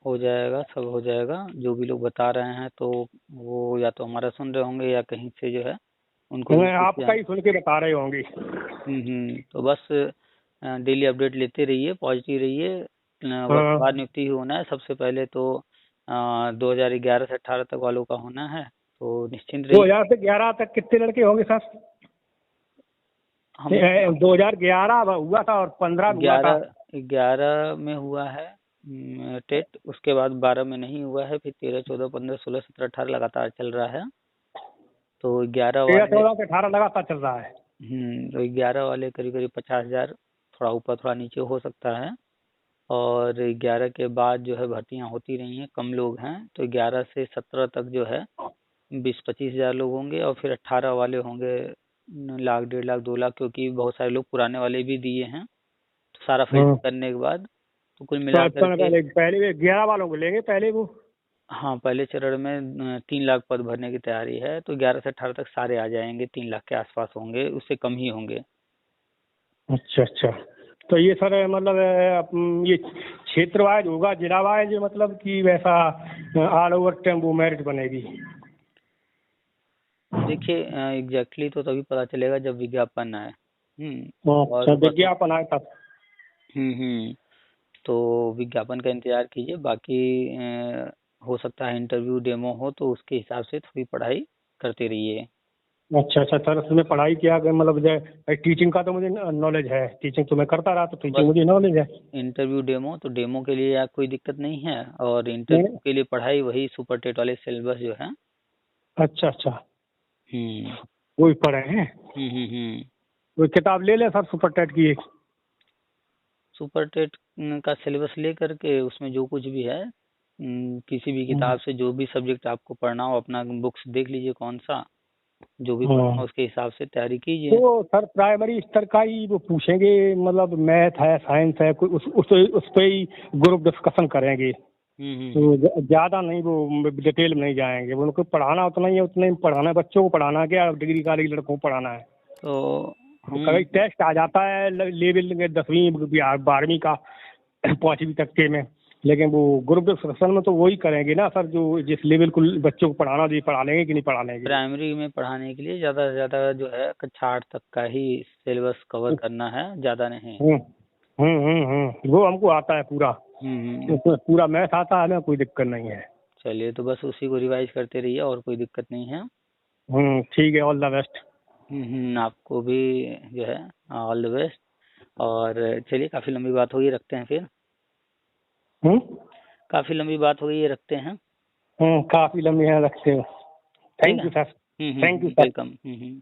हो जाएगा, सब हो जाएगा। जो भी लोग बता रहे हैं तो वो या तो हमारा सुन रहे होंगे या कहीं से जो है उनको आपका ही सुन के बता रहे होंगे। तो बस डेली अपडेट लेते रहिए, पॉजिटिव रहिए। बाद नियुक्ति होना है सबसे पहले तो 2011 से 18 तक वालों का होना है, तो निश्चिंत रहिए। 2000 से 11 तक कितने लड़के होंगे सर? 2011 हुआ था और 15 11 में हुआ है टेट, उसके बाद 12 में नहीं हुआ है, फिर 13, 14, 15, 16, 17, 18 लगातार चल रहा है। तो 11 13, वाले 14 से 18 लगातार चल रहा है। तो 11 वाले करीब करीब 50,000, थोड़ा ऊपर थोड़ा नीचे हो सकता है। और 11 के बाद जो है भर्तियां होती रही हैं, कम लोग हैं, तो 11 से 17 तक जो है 20-25 हज़ार लोग होंगे। और फिर 18 वाले होंगे 1,00,000, 1.5 लाख, 2 लाख, क्योंकि बहुत सारे लोग पुराने वाले भी दिए हैं। तो सारा फिल्टर करने के बाद तो कुल तो मिला अच्छा, करके पहले पहले 11 वालों को लेंगे पहले वो। हाँ, पहले चरण में 3 लाख पद भरने की तैयारी है। तो 11 से 18 तक सारे आ जाएंगे, 3 लाख के आसपास होंगे, उससे कम ही होंगे। अच्छा अच्छा। तो ये सर मतलब ये क्षेत्र वाइज होगा, जिला वाइज, मतलब कि वैसा ऑल ओवर टेम्पो मेरिट बनेगी? देखिए एग्जैक्टली तो तभी पता चलेगा जब विज्ञापन आए। और अच्छा, विज्ञापन आए तब। हम्म। तो विज्ञापन का इंतजार कीजिए, बाकी हो सकता है इंटरव्यू डेमो हो, तो उसके हिसाब से थोड़ी पढ़ाई करते रहिए। अच्छा अच्छा सर, उसमें पढ़ाई किया गया मतलब टीचिंग का तो मुझे नॉलेज है, टीचिंग तो मैं करता रहा, तो टीचिंग बस मुझे नॉलेज है। इंटरव्यू डेमो, तो डेमो के लिए कोई दिक्कत नहीं है। और इंटरव्यू के लिए पढ़ाई वही सुपर टेट वाले सिलेबस जो है। अच्छा अच्छा, हम्म वही पढ़े हैं। हम्म। वही किताब ले ले सर सुपर टेट की एक। सुपर टेट का सिलेबस ले करके उसमें जो कुछ भी है, किसी भी किताब से जो भी सब्जेक्ट आपको पढ़ना हो, अपना बुक्स देख लीजिए कौन सा जो भी पढ़ना हो, उसके हिसाब से तैयारी कीजिए। तो सर प्राइमरी स्तर का ही वो पूछेंगे, मतलब मैथ है, साइंस है, कोई उस पे ही ग्रुप डिस्कशन करेंगे। तो ज्यादा नहीं, वो डिटेल में नहीं जाएंगे। वो उनको पढ़ाना उतना ही है, उतना ही पढ़ाना है, बच्चों को पढ़ाना है, क्या डिग्री कॉलेज लड़कों को पढ़ाना है। तो तो कभी टेस्ट आ जाता है लेवल 10वीं 12वीं का 5वीं तक के में, लेकिन वो ग्रुप डिस्कशन में तो वही करेंगे ना सर, जो जिस लेवल को बच्चों को पढ़ाना जी, पढ़ा लेंगे कि नहीं पढ़ा लेंगे। प्राइमरी में पढ़ाने के लिए ज़्यादा से ज़्यादा जो है कक्षा 8 तक का ही सिलेबस कवर करना है, ज़्यादा नहीं। वो हमको आता है पूरा। हम्म। उसमें पूरा मैथ आता है, हमें कोई दिक्कत नहीं है। चलिए, तो बस उसी को रिवाइज करते रहिए, और कोई दिक्कत नहीं है। ठीक है, ऑल द बेस्ट। आपको भी जो है ऑल द बेस्ट। और चलिए, काफ़ी लंबी बात हो गई, रखते हैं फिर। काफ़ी लंबी बात हो गई, ये रखते हैं। काफी लंबी है, रखते हो। ठीक थैंक है। You sir. Thank you sir. Welcome.